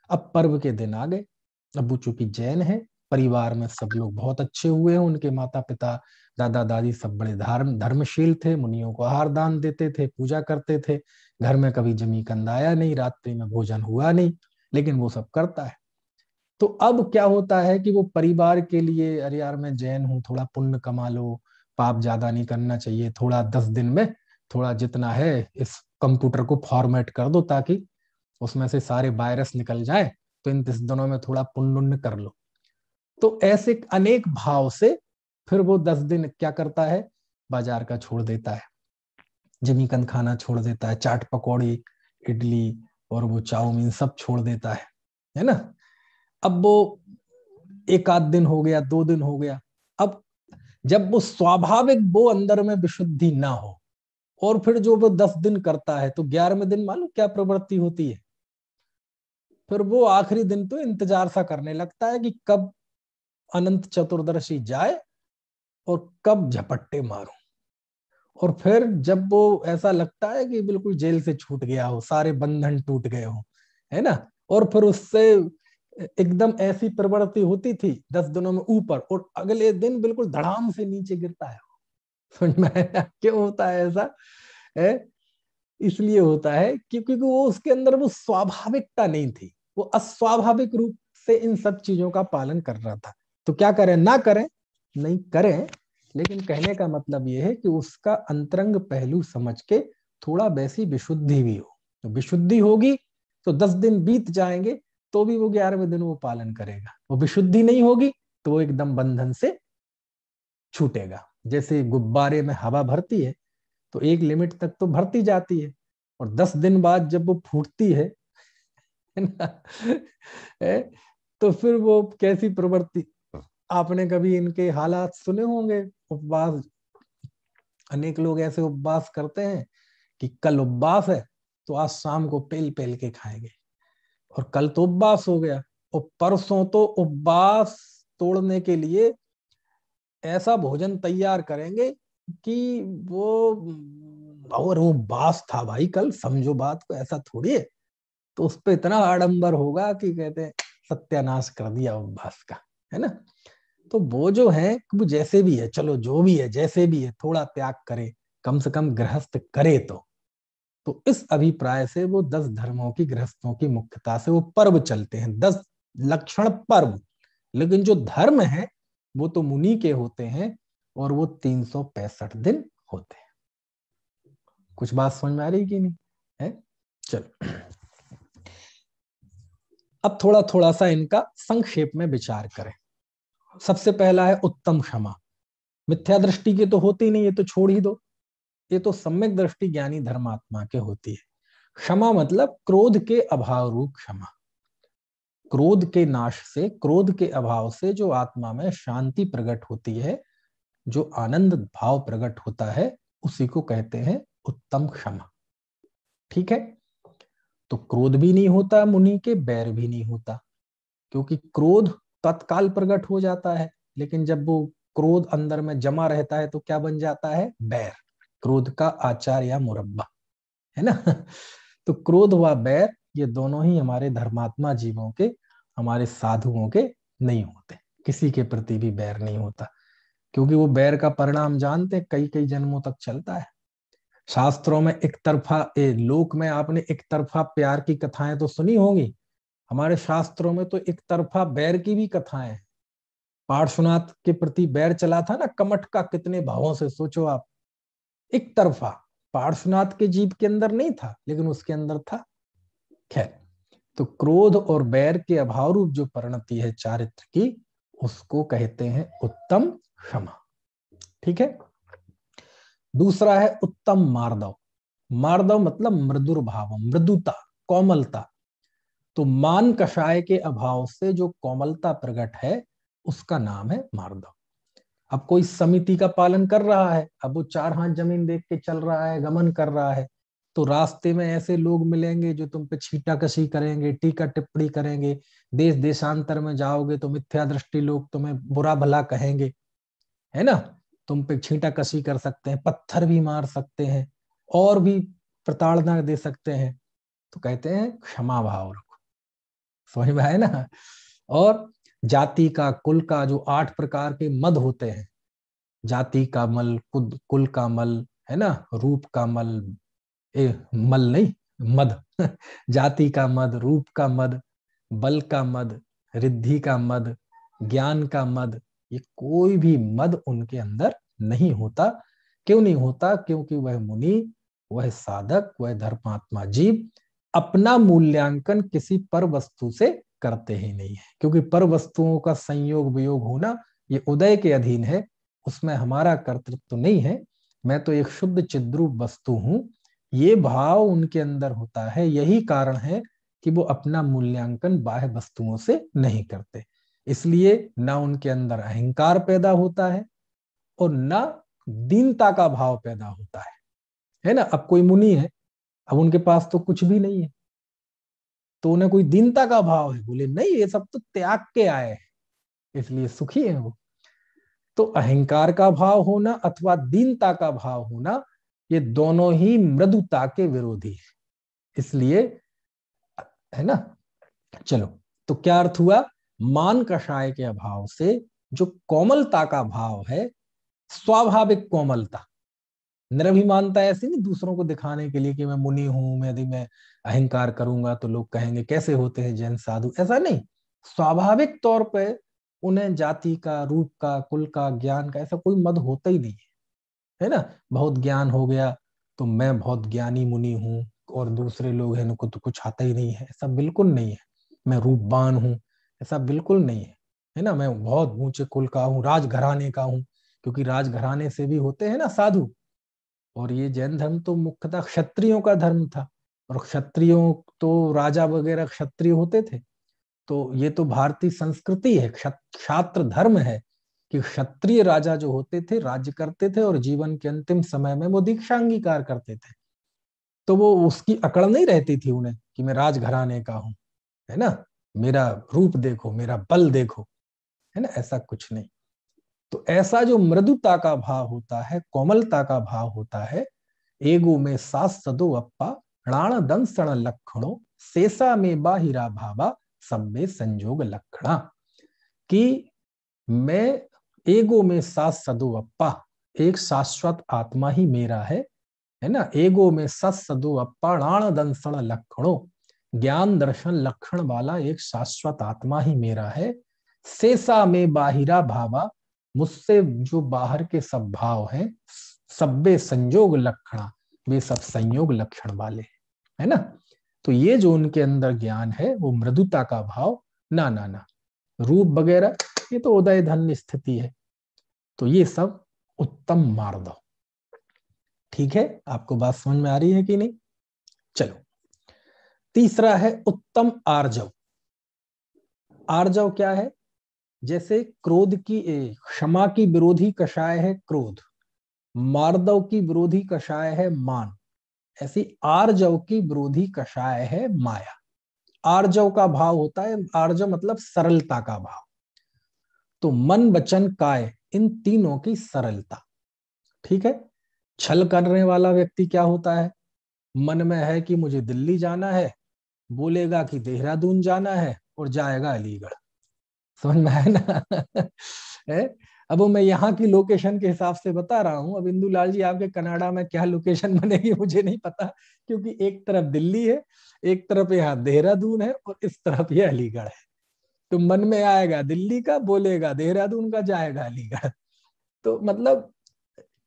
अब पर्व के दिन आ गए। अब वो चूंकि जैन है, परिवार में सब लोग बहुत अच्छे हुए हैं, उनके माता पिता दादा दादी सब बड़े धर्मशील थे, मुनियों को आहार दान देते थे, पूजा करते थे, घर में कभी जमी कंद आया नहीं, रात्रि में भोजन हुआ नहीं, लेकिन वो सब करता है। तो अब क्या होता है कि वो परिवार के लिए, अरे यार मैं जैन हूँ, थोड़ा पुण्य कमा लो, पाप ज्यादा नहीं करना चाहिए, थोड़ा 10 दिन में थोड़ा जितना है इस कंप्यूटर को फॉर्मेट कर दो ताकि उसमें से सारे वायरस निकल जाए, तो इन 10 दिनों में थोड़ा पुण्य कर लो। तो ऐसे अनेक भाव से फिर वो 10 दिन क्या करता है, बाजार का छोड़ देता है, जमीकंद खाना छोड़ देता है, चाट पकौड़ी इडली और वो चाउमीन सब छोड़ देता है ना। अब वो एक आध दिन हो गया, 2 दिन हो गया, अब जब वो स्वाभाविक वो अंदर में विशुद्धि ना हो, और फिर जो वो 10 दिन करता है, तो 11वें दिन मालूम क्या प्रवृत्ति होती है, फिर वो आखिरी दिन तो इंतजार सा करने लगता है कि कब अनंत चतुर्दशी जाए और कब झपट्टे मारूं। और फिर जब वो ऐसा लगता है कि बिल्कुल जेल से छूट गया हो, सारे बंधन टूट गए हो, है ना, और फिर उससे एकदम ऐसी प्रवृत्ति होती थी 10 दिनों में ऊपर, और अगले दिन बिल्कुल धड़ाम से नीचे गिरता है। समझ में आया क्यों होता है ऐसा? है इसलिए होता है क्योंकि वो उसके अंदर वो स्वाभाविकता नहीं थी, वो अस्वाभाविक रूप से इन सब चीजों का पालन कर रहा था। तो क्या करें, ना करें, नहीं करें, लेकिन कहने का मतलब यह है कि उसका अंतरंग पहलू समझ के थोड़ा वैसी विशुद्धि भी हो। तो विशुद्धि होगी तो 10 दिन बीत जाएंगे तो भी वो 11वें दिन वो पालन करेगा। वो विशुद्धि नहीं होगी तो वो एकदम बंधन से छूटेगा। जैसे गुब्बारे में हवा भरती है तो एक लिमिट तक तो भरती जाती है, और 10 दिन बाद जब वो फूटती है ना, तो फिर वो कैसी प्रवृत्ति, आपने कभी इनके हालात सुने होंगे। उपवास, अनेक लोग ऐसे उपवास करते हैं कि कल उपवास है तो आज शाम को पेल पेल के खाएंगे, और कल तो उपवास हो गया, और परसों तो उपवास तोड़ने के लिए ऐसा भोजन तैयार करेंगे कि वो, और वो बास था भाई कल, समझो बात को, ऐसा थोड़ी है। तो उस पर इतना आडंबर होगा कि कहते हैं सत्यानाश कर दिया उपवास का, है ना। तो वो जो है वो जैसे भी है, चलो जो भी है जैसे भी है, थोड़ा त्याग करे, कम से कम गृहस्थ करे तो इस अभिप्राय से वो 10 धर्मों की गृहस्थों की मुख्यता से वो पर्व चलते हैं, 10 लक्षण पर्व। लेकिन जो धर्म है वो तो मुनि के होते हैं, और वो 365 दिन होते हैं। कुछ बात समझ में आ रही कि नहीं है? चलो, अब थोड़ा थोड़ा सा इनका संक्षेप में विचार करें। सबसे पहला है उत्तम क्षमा। मिथ्या दृष्टि की तो होती नहीं, ये तो छोड़ ही दो, ये तो सम्यक दृष्टि ज्ञानी धर्मात्मा के होती है। क्षमा मतलब क्रोध के अभाव रूप क्षमा। क्रोध के नाश से, क्रोध के अभाव से जो आत्मा में शांति प्रकट होती है, जो आनंद भाव प्रकट होता है, उसी को कहते हैं उत्तम क्षमा। ठीक है, तो क्रोध भी नहीं होता मुनि के, बैर भी नहीं होता, क्योंकि क्रोध तत्काल प्रकट हो जाता है, लेकिन जब वो क्रोध अंदर में जमा रहता है तो क्या बन जाता है, बैर, क्रोध का आचार या मुरब्बा, है ना। तो क्रोध व बैर ये दोनों ही हमारे धर्मात्मा जीवों के, हमारे साधुओं के नहीं होते। किसी के प्रति भी बैर नहीं होता, क्योंकि वो बैर का परिणाम जानते हैं, कई कई जन्मों तक चलता है। शास्त्रों में एक तरफा, लोक में आपने एक तरफा प्यार की कथाएं तो सुनी होंगी, हमारे शास्त्रों में तो एक तरफा बैर की भी कथाएं हैं। पार्श्वनाथ के प्रति बैर चला था ना कमठ का, कितने भावों से, सोचो आप, एक तरफा। पार्श्वनाथ के जीव के अंदर नहीं था, लेकिन उसके अंदर था। खैर, तो क्रोध और बैर के अभाव रूप जो परिणति है चारित्र की, उसको कहते हैं उत्तम क्षमा। ठीक है। दूसरा है उत्तम मार्दव। मार्दव मतलब मृदुर भाव, मृदुता, कोमलता। तो मान कषाय के अभाव से जो कोमलता प्रकट है, उसका नाम है मार्दव। अब कोई समिति का पालन कर रहा है, अब वो 4 हाथ जमीन देख के चल रहा है, गमन कर रहा है, तो रास्ते में ऐसे लोग मिलेंगे जो तुम पे छींटा कशी करेंगे, टीका टिप्पणी करेंगे। देश देशांतर में जाओगे तो मिथ्या दृष्टि लोग तुम्हें बुरा भला कहेंगे, है ना। तुम पे छींटा कशी कर सकते हैं, पत्थर भी मार सकते हैं, और भी प्रताड़ना दे सकते हैं। तो कहते हैं क्षमा भाव रखो। समझ में आए ना। और जाति का, कुल का, जो 8 प्रकार के मद होते हैं, जाति का मल, कुल का मल, है ना, रूप का मल, मल नहीं, मद जाति का मद, रूप का मद, बल का मद, रिद्धि का मद, ज्ञान का मद, ये कोई भी मद उनके अंदर नहीं होता। क्यों नहीं होता? क्योंकि वह मुनि, वह साधक, वह धर्मात्मा जीव अपना मूल्यांकन किसी पर वस्तु से करते ही नहीं है। क्योंकि पर वस्तुओं का संयोग वियोग होना ये उदय के अधीन है, उसमें हमारा कर्तृत्व नहीं है। मैं तो एक शुद्ध चिद्रूप वस्तु हूं, ये भाव उनके अंदर होता है। यही कारण है कि वो अपना मूल्यांकन बाह्य वस्तुओं से नहीं करते। इसलिए ना उनके अंदर अहंकार पैदा होता है और ना दीनता का भाव पैदा होता है ना। अब कोई मुनि है, अब उनके पास तो कुछ भी नहीं है, तो उन्हें कोई दीनता का भाव है? बोले नहीं, ये सब तो त्याग के आए हैं, इसलिए सुखी है वो। तो अहंकार का भाव होना अथवा दीनता का भाव होना, ये दोनों ही मृदुता के विरोधी है। इसलिए, है ना। चलो, तो क्या अर्थ हुआ? मान कषाय के अभाव से जो कोमलता का भाव है, स्वाभाविक कोमलता, निरभिमानता ऐसी नहीं दूसरों को दिखाने के लिए कि मैं मुनि हूं, मैं यदि मैं अहंकार करूंगा तो लोग कहेंगे कैसे होते हैं जैन साधु, ऐसा नहीं। स्वाभाविक तौर पे उन्हें जाति का, रूप का, कुल का, ज्ञान का ऐसा कोई मद होता ही नहीं है ना। बहुत ज्ञान हो गया तो मैं बहुत ज्ञानी मुनि हूँ और दूसरे लोग हैं उनको तो कुछ आता ही नहीं है, ऐसा बिल्कुल नहीं है। मैं रूपवान हूँ, ऐसा बिल्कुल नहीं है ना। मैं बहुत ऊंचे कुल का हूँ, राजघराने का हूँ, क्योंकि राजघराने से भी होते हैं ना साधु। और ये जैन धर्म तो मुख्यतः क्षत्रियों का धर्म था, और क्षत्रियों तो राजा वगैरह क्षत्रिय होते थे। तो ये तो भारतीय संस्कृति है, क्षात्र धर्म है कि क्षत्रिय राजा जो होते थे राज्य करते थे और जीवन के अंतिम समय में वो दीक्षा अंगीकार करते थे। तो वो उसकी अकड़ नहीं रहती थी उन्हें कि मैं राजघराने का हूं, है ना, मेरा रूप देखो, मेरा बल देखो, है ना, ऐसा कुछ नहीं। तो ऐसा जो मृदुता का भाव होता है, कोमलता का भाव होता है, एगो में सास सदो अप्पा णाण दंसण लक्षणों शेषा में बाहिरा भावा सब्बे संजोग लक्षणा। कि मैं एगो में सास सदो अप्पा, एक शाश्वत आत्मा ही मेरा है ना। एगो में सस सदो अप्पा णाण दंसण लक्षणों, ज्ञान दर्शन लक्षण वाला एक शाश्वत आत्मा ही मेरा है। शेषा में बाहिरा भावा, मुझसे जो बाहर के सब भाव हैं, सब्बे संयोग लक्षणा, वे सब संयोग लक्षण वाले, है ना। तो ये जो उनके अंदर ज्ञान है वो मृदुता का भाव, ना ना ना, रूप वगैरह ये तो उदय धन स्थिति है। तो ये सब उत्तम मार्दव। ठीक है, आपको बात समझ में आ रही है कि नहीं? चलो, तीसरा है उत्तम आर्जव। आर्जव क्या है? जैसे क्रोध की, क्षमा की विरोधी कषाय है क्रोध, मार्दव की विरोधी कषाय है मान, ऐसी आर्जव की विरोधी कषाय है माया। आर्जव का भाव होता है, आर्जव मतलब सरलता का भाव। तो मन वचन काय, इन तीनों की सरलता। ठीक है। छल करने वाला व्यक्ति क्या होता है? मन में है कि मुझे दिल्ली जाना है, बोलेगा कि देहरादून जाना है और जाएगा अलीगढ़। समझ में है ना है? अब मैं यहाँ की लोकेशन के हिसाब से बता रहा हूँ। अब इंदुलाल जी आपके कनाडा में क्या लोकेशन बनेगी मुझे नहीं पता, क्योंकि एक तरफ दिल्ली है, एक तरफ यहाँ देहरादून है और इस तरफ ये अलीगढ़ है। तो मन में आएगा दिल्ली का, बोलेगा देहरादून का, जाएगा अलीगढ़। तो मतलब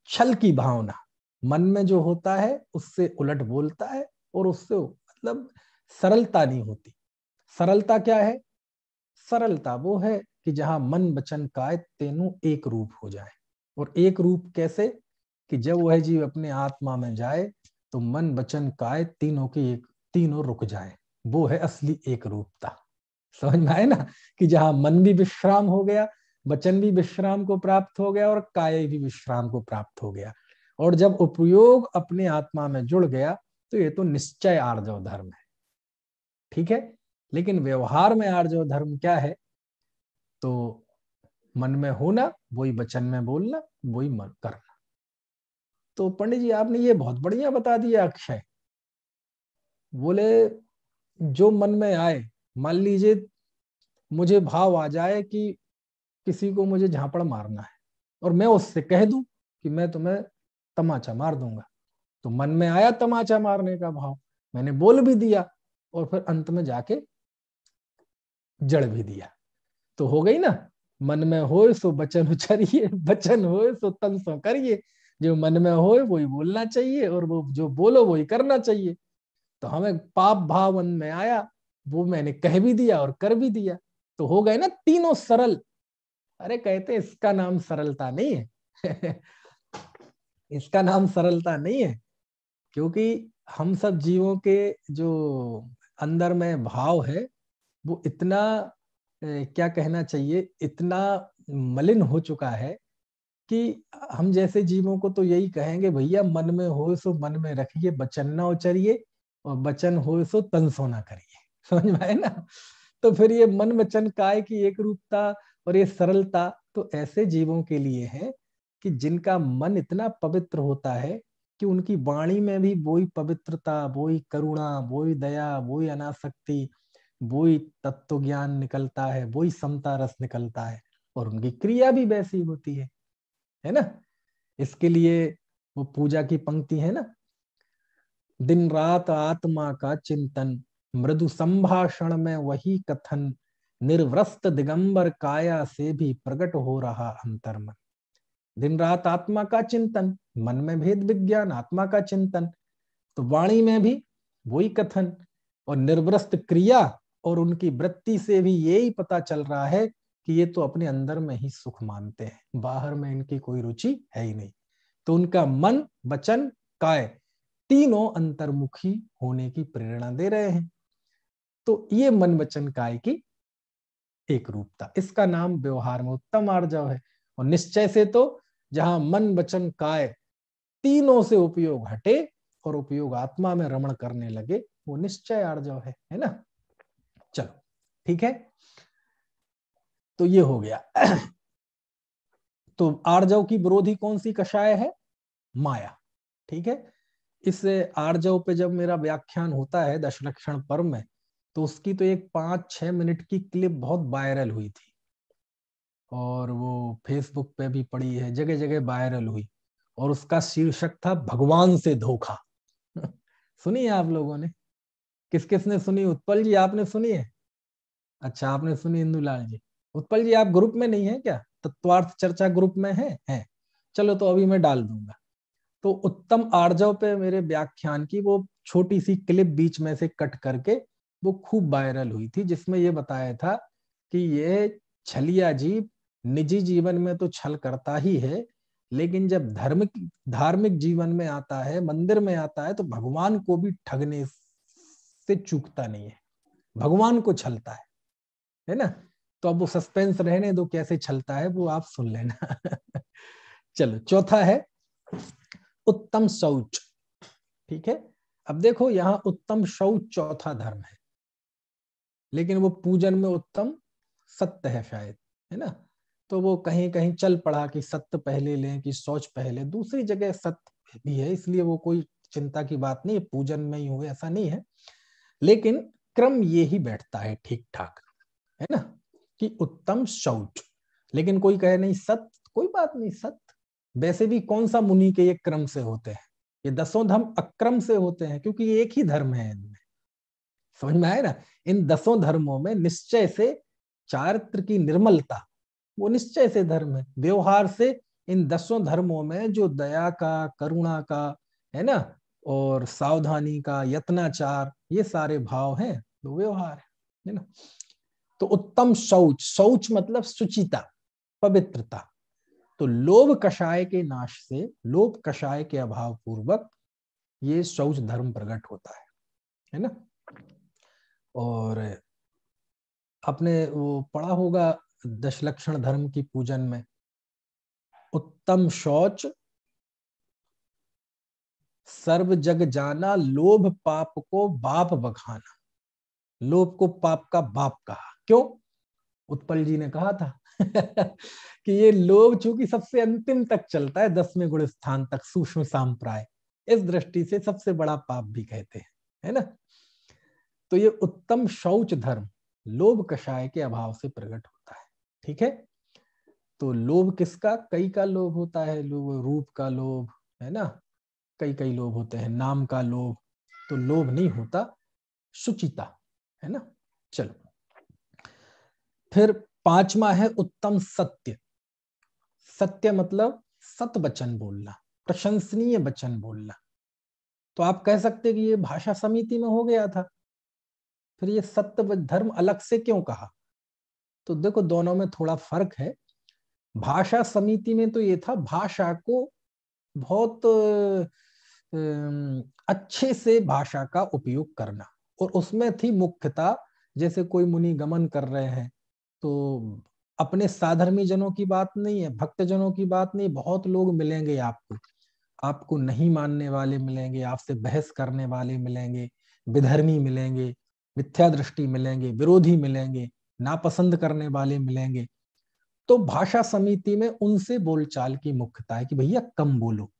छल की भावना मन में जो होता है उससे उलट बोलता है, और उससे मतलब सरलता नहीं होती। सरलता क्या है? सरलता वो है कि जहां मन वचन काय तीनों एक रूप हो जाए। और एक रूप कैसे? कि जब वह जीव अपने आत्मा में जाए तो मन वचन काय तीनों की एक, तीनों रुक जाए। वो है असली एक रूपता। समझ में आए ना? कि जहां मन भी विश्राम हो गया, वचन भी विश्राम को प्राप्त हो गया और काय भी विश्राम को प्राप्त हो गया। और जब उपयोग अपने आत्मा में जुड़ गया तो ये तो निश्चय आर्जव धर्म है। ठीक है। लेकिन व्यवहार में आर्जव धर्म क्या है? तो मन में होना, वही वचन में बोलना, वही मन करना। तो पंडित जी आपने ये बहुत बढ़िया बता दिया अक्षय। बोले जो मन में आए, मान लीजिए मुझे भाव आ जाए कि किसी को मुझे झापड़ मारना है और मैं उससे कह दूं कि मैं तुम्हें तमाचा मार दूंगा, तो मन में आया तमाचा मारने का भाव, मैंने बोल भी दिया और फिर अंत में जाके जड़ भी दिया। तो हो गई ना, मन में होए सो वचन उचरिए, वचन होए सो तन सो करिए। जो मन में होए वही बोलना चाहिए और वो जो बोलो वही करना चाहिए। तो हमें पाप भाव मन में आया, वो मैंने कह भी दिया और कर भी दिया, तो हो गए ना तीनों सरल। अरे कहते इसका नाम सरलता नहीं है। इसका नाम सरलता नहीं है, क्योंकि हम सब जीवों के जो अंदर में भाव है वो इतना क्या कहना चाहिए, इतना मलिन हो चुका है कि हम जैसे जीवों को तो यही कहेंगे, भैया मन में हो सो मन में रखिए, वचन ना उचरिए, और वचन हो सो तन सो ना करिए। समझ में आए ना? तो फिर ये मन वचन काय की एक रूपता और ये सरलता तो ऐसे जीवों के लिए है कि जिनका मन इतना पवित्र होता है कि उनकी वाणी में भी वही पवित्रता, वही करुणा, वही दया, वही अनासक्ति, वही तत्व ज्ञान निकलता है, वही समता रस निकलता है, और उनकी क्रिया भी वैसी होती है ना? इसके लिए वो पूजा की पंक्ति है ना, दिन रात आत्मा का चिंतन, मृदु संभाषण में वही कथन, निर्वस्त्र दिगंबर काया से भी प्रकट हो रहा अंतर्मन। दिन रात आत्मा का चिंतन, मन में भेद विज्ञान, आत्मा का चिंतन, तो वाणी में भी वही कथन और निर्वस्त्र क्रिया, और उनकी वृत्ति से भी यही पता चल रहा है कि ये तो अपने अंदर में ही सुख मानते हैं, बाहर में इनकी कोई रुचि है ही नहीं। तो उनका मन वचन काय तीनों अंतर्मुखी होने की प्रेरणा दे रहे हैं। तो ये मन वचन काय की एक रूपता, इसका नाम व्यवहार में उत्तम आर्जव है। और निश्चय से तो जहां मन वचन काय तीनों से उपयोग हटे और उपयोग आत्मा में रमण करने लगे, वो निश्चय आर्जव है ना? चलो ठीक है, तो ये हो गया। तो आर्जव की विरोधी कौन सी कषाय है? माया। ठीक है। इस आर्जव पे जब मेरा व्याख्यान होता है दशलक्षण पर्व में, तो उसकी तो एक 5-6 मिनट की क्लिप बहुत वायरल हुई थी, और वो फेसबुक पे भी पड़ी है, जगह जगह वायरल हुई, और उसका शीर्षक था भगवान से धोखा। सुनी है आप लोगों ने? किस किस ने सुनी? उत्पल जी आपने सुनी है? अच्छा आपने सुनी, इंदुलाल जी। उत्पल जी आप ग्रुप में नहीं है क्या? तत्वार्थ चर्चा ग्रुप में है? चलो तो अभी मैं डाल दूंगा। तो उत्तम आर्जव पे मेरे व्याख्यान की वो छोटी सी क्लिप बीच में से कट करके वो खूब वायरल हुई थी, जिसमें ये बताया था कि ये छलिया जीव निजी जीवन में तो छल करता ही है, लेकिन जब धार्मिक जीवन में आता है, मंदिर में आता है, तो भगवान को भी ठगने से चूकता नहीं है, भगवान को छलता है ना? तो अब वो सस्पेंस रहने दो, कैसे छलता है वो आप सुन लेना। चलो चौथा है उत्तम शौच। ठीक है। अब देखो यहाँ उत्तम शौच चौथा धर्म है, लेकिन वो पूजन में उत्तम सत्य है शायद, है ना? तो वो कहीं कहीं चल पड़ा कि सत्य पहले लें कि शौच पहले, दूसरी जगह सत्य भी है, इसलिए वो कोई चिंता की बात नहीं है, पूजन में ही हुए ऐसा नहीं है, लेकिन क्रम ये ही बैठता है ठीक ठाक, है ना? कि उत्तम शौच। लेकिन कोई कहे नहीं सत्य, कोई बात नहीं, सत्य वैसे भी कौन सा मुनि के ये क्रम से होते हैं, ये 10 धर्म अक्रम से होते हैं, क्योंकि ये एक ही धर्म है इनमें। समझ में आए ना? इन 10 धर्मों में निश्चय से चारित्र की निर्मलता, वो निश्चय से धर्म है। व्यवहार से इन 10 धर्मों में जो दया का, करुणा का, है ना, और सावधानी का, यत्नाचार, ये सारे भाव हैं, तो व्यवहार है। है ना। तो उत्तम शौच, शौच मतलब शुचिता, पवित्रता। तो लोभ कषाय के नाश से, लोभ कषाय के अभाव पूर्वक ये शौच धर्म प्रकट होता है ना। और आपने वो पढ़ा होगा दशलक्षण धर्म की पूजन में, उत्तम शौच सर्व जग जाना, लोभ पाप को बाप बखाना। लोभ को पाप का बाप कहा, क्यों? उत्पल जी ने कहा था कि ये लोभ चूंकि सबसे अंतिम तक चलता है, 10वें गुण स्थान तक, सूक्ष्म सांप्राय, इस दृष्टि से सबसे बड़ा पाप भी कहते हैं, है ना। तो ये उत्तम शौच धर्म लोभ कषाय के अभाव से प्रकट होता है, ठीक है। तो लोभ किसका? कई का लोभ होता है, लोभ रूप का लोभ, है ना, कई कई लोभ होते हैं, नाम का लोभ। तो लोभ नहीं होता, शुचिता, है ना। चलो, फिर पांचवा है उत्तम सत्य। सत्य मतलब सत वचन बोलना, प्रशंसनीय वचन बोलना। तो आप कह सकते कि ये भाषा समिति में हो गया था, फिर ये सत्य धर्म अलग से क्यों कहा? तो देखो दोनों में थोड़ा फर्क है। भाषा समिति में तो ये था भाषा को बहुत अच्छे से भाषा का उपयोग करना, और उसमें थी मुख्यता, जैसे कोई मुनि गमन कर रहे हैं तो अपने साधर्मी जनों की बात नहीं है, भक्त जनों की बात नहीं, बहुत लोग मिलेंगे आपको, आपको नहीं मानने वाले मिलेंगे, आपसे बहस करने वाले मिलेंगे, विधर्मी मिलेंगे, मिथ्या दृष्टि मिलेंगे, विरोधी मिलेंगे, नापसंद करने वाले मिलेंगे। तो भाषा समिति में उनसे बोलचाल की मुख्यता है कि भैया कम बोलो।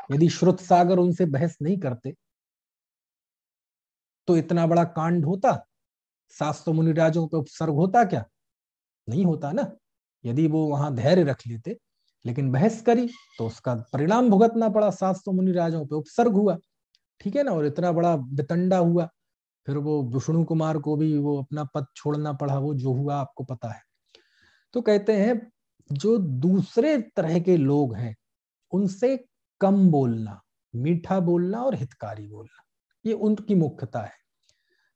यदि श्रुत सागर उनसे बहस नहीं करते तो इतना बड़ा कांड होता, 700 मुनिराजों पे उपसर्ग होता क्या? नहीं होता ना। यदि वो वहां धैर्य रख लेते, लेकिन बहस करी तो उसका परिणाम भुगतना पड़ा, 700 मुनिराजों पे उपसर्ग हुआ, ठीक है ना, और इतना बड़ा वितंडा हुआ। फिर वो विष्णु कुमार को भी वो अपना पद छोड़ना पड़ा, वो जो हुआ आपको पता है। तो कहते हैं जो दूसरे तरह के लोग हैं उनसे कम बोलना, मीठा बोलना और हितकारी बोलना, ये उनकी मुख्यता है।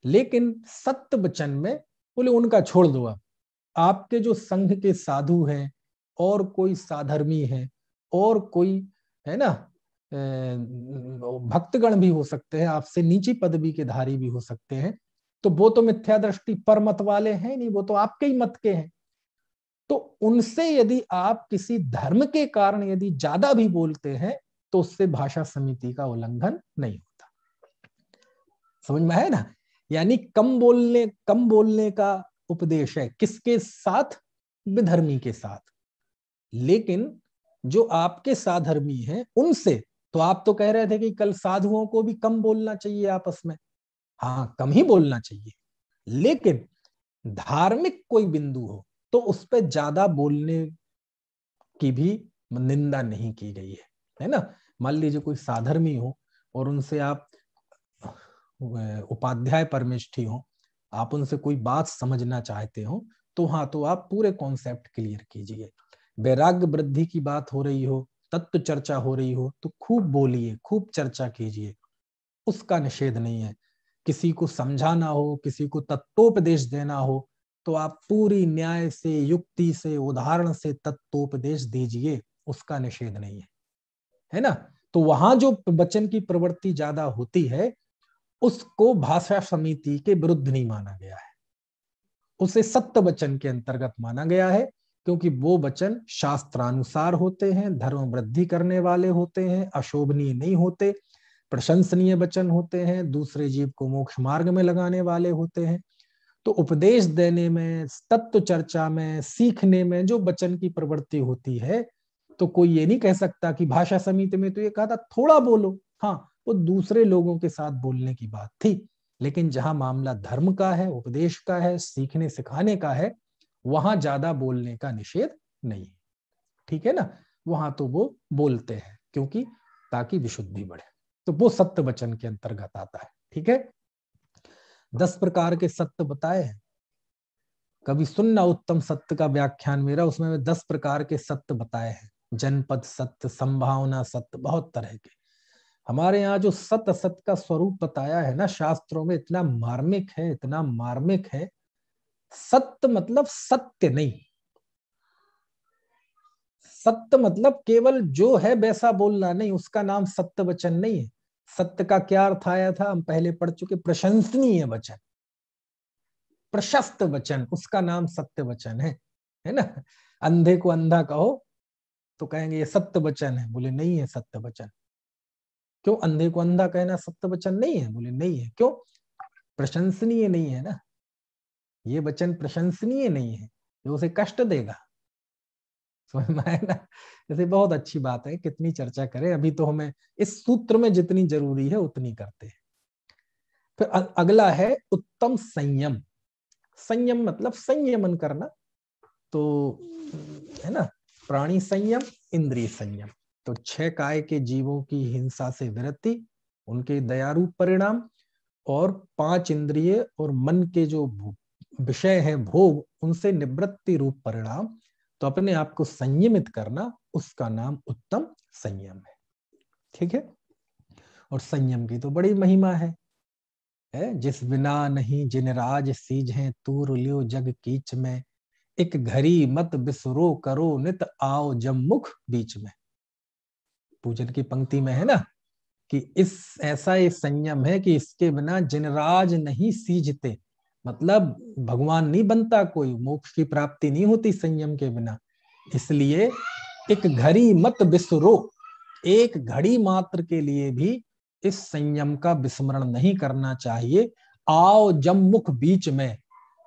लेकिन सत्य वचन में बोले उनका छोड़ दो। आप आपके जो संघ के साधु हैं, और कोई साधर्मी है, और कोई, है ना, भक्तगण भी हो सकते हैं, आपसे नीची पदवी के धारी भी हो सकते हैं, तो वो तो मिथ्या दृष्टि पर मत वाले हैं नहीं, वो तो आपके ही मत के हैं। तो उनसे यदि आप किसी धर्म के कारण यदि ज्यादा भी बोलते हैं तो उससे भाषा समिति का उल्लंघन नहीं होता। समझ में है ना। यानी कम बोलने का उपदेश है किसके साथ? विधर्मी के साथ। लेकिन जो आपके साधर्मी हैं उनसे, तो आप तो कह रहे थे कि कल साधुओं को भी कम बोलना चाहिए आपस में। हाँ, कम ही बोलना चाहिए, लेकिन धार्मिक कोई बिंदु हो तो उस पर ज्यादा बोलने की भी निंदा नहीं की गई है ना। मान लीजिए कोई साधर्मी हो और उनसे आप उपाध्याय परमेष्ठी हो, आप उनसे कोई बात समझना चाहते हो, तो हाँ, तो आप पूरे कॉन्सेप्ट क्लियर कीजिए। वैराग्य वृद्धि की बात हो रही हो, तत्व चर्चा हो रही हो, तो खूब बोलिए, खूब चर्चा कीजिए, उसका निषेध नहीं है। किसी को समझाना हो, किसी को तत्वोपदेश देना हो, तो आप पूरी न्याय से, युक्ति से, उदाहरण से तत्वोपदेश दीजिए, उसका निषेध नहीं है ना। तो वहां जो वचन की प्रवृत्ति ज्यादा होती है उसको भाषा समिति के विरुद्ध नहीं माना गया है, उसे सत्य वचन के अंतर्गत माना गया है, क्योंकि वो वचन शास्त्रानुसार होते हैं, धर्म वृद्धि करने वाले होते हैं, अशोभनीय नहीं होते, प्रशंसनीय वचन होते हैं, दूसरे जीव को मोक्ष मार्ग में लगाने वाले होते हैं। तो उपदेश देने में, तत्व चर्चा में, सीखने में जो वचन की प्रवृत्ति होती है, तो कोई ये नहीं कह सकता कि भाषा समिति में तो ये कहा था थोड़ा बोलो। हाँ, वो दूसरे लोगों के साथ बोलने की बात थी, लेकिन जहां मामला धर्म का है, उपदेश का है, सीखने सिखाने का है, वहां ज्यादा बोलने का निषेध नहीं, ठीक है ना। वहां तो वो बोलते हैं, क्योंकि ताकि विशुद्धि बढ़े। तो वो सत्य वचन के अंतर्गत आता है, ठीक है। 10 प्रकार के सत्य बताए हैं, कभी सुनना उत्तम सत्य का व्याख्यान मेरा, उसमें मैं 10 प्रकार के सत्य बताए हैं। जनपद सत्य, संभावना सत्य, बहुत तरह के। हमारे यहाँ जो सत असत का स्वरूप बताया है ना शास्त्रों में, इतना मार्मिक है, इतना मार्मिक है। सत्य मतलब सत्य नहीं, सत्य मतलब केवल जो है वैसा बोलना नहीं, उसका नाम सत्य वचन नहीं है। सत्य का क्या अर्थ आया था, हम पहले पढ़ चुके, प्रशंसनीय वचन, प्रशस्त वचन, उसका नाम सत्य वचन है ना। अंधे को अंधा कहो तो कहेंगे ये सत्य वचन है, बोले नहीं है सत्य वचन। क्यों, अंधे को अंधा कहना सत्य वचन नहीं है, बोले नहीं है। क्यों, प्रशंसनीय नहीं है ना, ये वचन प्रशंसनीय नहीं है, ये उसे कष्ट देगा। समझ में आया ना। जैसे बहुत अच्छी बात है, कितनी चर्चा करें, अभी तो हमें इस सूत्र में जितनी जरूरी है उतनी करते हैं। फिर अगला है उत्तम संयम। संयम मतलब संयमन करना, तो है ना, प्राणी संयम, इंद्रिय संयम। तो 6 काय के जीवों की हिंसा से विरति, उनके दयारूप परिणाम, और 5 इंद्रिय और मन के जो विषय है भोग, उनसे निवृत्ति रूप परिणाम। तो अपने आप को संयमित करना, उसका नाम उत्तम संयम है। ठीक है। और संयम की तो बड़ी महिमा है, जिस बिना नहीं जिन राज सीज हैं, तूर लियो जग कीच में, एक घड़ी मत बिसरो करो नित आओ जब मुख बीच में। पूजन की पंक्ति में है ना कि इस ऐसा ये संयम है कि इसके बिना जिनराज नहीं सीजते, मतलब भगवान नहीं बनता कोई, मोक्ष की प्राप्ति नहीं होती संयम के बिना। इसलिए एक घड़ी मत बिसरो, एक घड़ी मात्र के लिए भी इस संयम का विस्मरण नहीं करना चाहिए। आओ जम्मुख बीच में,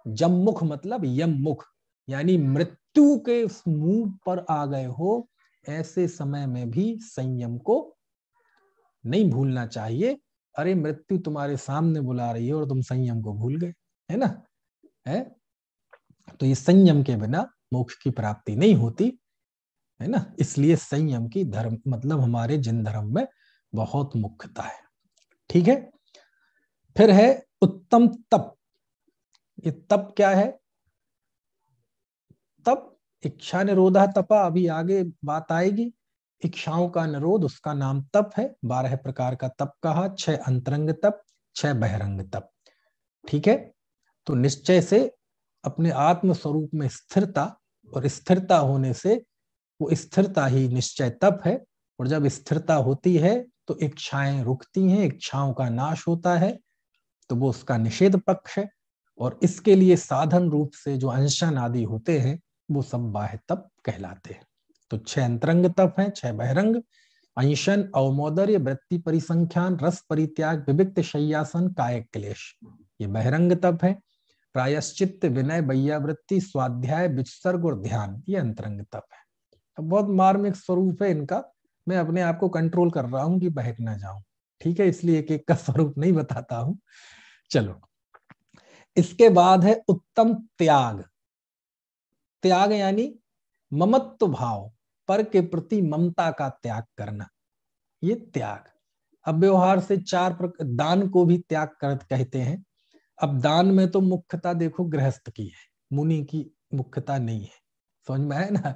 जम्मुख मतलब यममुख, यानी मृत्यु के मुंह पर आ गए हो, ऐसे समय में भी संयम को नहीं भूलना चाहिए। अरे मृत्यु तुम्हारे सामने बुला रही है और तुम संयम को भूल गए, है ना। है, तो ये संयम के बिना मोक्ष की प्राप्ति नहीं होती, है ना। इसलिए संयम की धर्म मतलब हमारे जिन धर्म में बहुत मुख्यता है। ठीक है। फिर है उत्तम तप। ये तप क्या है, तप इच्छा निरोधा तपा, अभी आगे बात आएगी। इच्छाओं का निरोध, उसका नाम तप है। 12 प्रकार का तप कहा, 6 अंतरंग तप, 6 बहिरंग तप। ठीक है। तो निश्चय से अपने आत्म स्वरूप में स्थिरता, और स्थिरता होने से वो स्थिरता ही निश्चय तप है। और जब स्थिरता होती है तो इच्छाएं रुकती हैं, इच्छाओं का नाश होता है, तो वो उसका निषेध पक्ष है। और इसके लिए साधन रूप से जो अनशन आदि होते हैं, वो सब बाह्य तप कहलाते हैं। तो 6 अंतरंग तप हैं, 6 बहिरंग। अनशन, अवमोदर्य, वृत्ति परिसंख्यान, रस परित्याग, विविक्त शय्यासन, कायक क्लेश, ये बहिरंग तप है। प्रायश्चित, विनय, वैयावृत्ति, स्वाध्याय, विसर्ग और ध्यान, ये अंतरंग तप है। अब बहुत मार्मिक स्वरूप है इनका, मैं अपने आप को कंट्रोल कर रहा हूं कि बहक ना जाऊं। ठीक है, इसलिए एक एक का स्वरूप नहीं बताता हूं। चलो, इसके बाद है उत्तम त्याग। त्याग यानी ममत्व भाव, पर के प्रति ममता का त्याग करना, ये त्याग। अब व्यवहार से 4 प्रकार, दान को भी त्याग कर कहते हैं। अब दान में तो मुख्यता देखो गृहस्थ की है, मुनि की मुख्यता नहीं है। समझ में आया ना,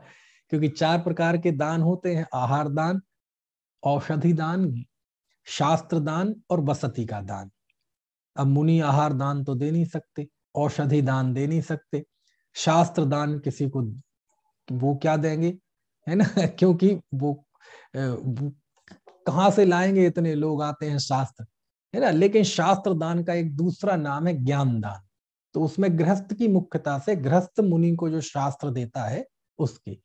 क्योंकि 4 प्रकार के दान होते हैं, आहार दान, औषधि दान, शास्त्र दान और वसति का दान। अब मुनि आहार दान तो दे नहीं सकते, औषधि दान दे नहीं सकते, शास्त्र दान किसी को वो क्या देंगे, है ना क्योंकि वो कहाँ से लाएंगे, इतने लोग आते हैं शास्त्र, है ना। लेकिन शास्त्र दान का एक दूसरा नाम है ज्ञान दान। तो उसमें गृहस्थ की मुख्यता से, गृहस्थ मुनि को जो शास्त्र देता है उसकी।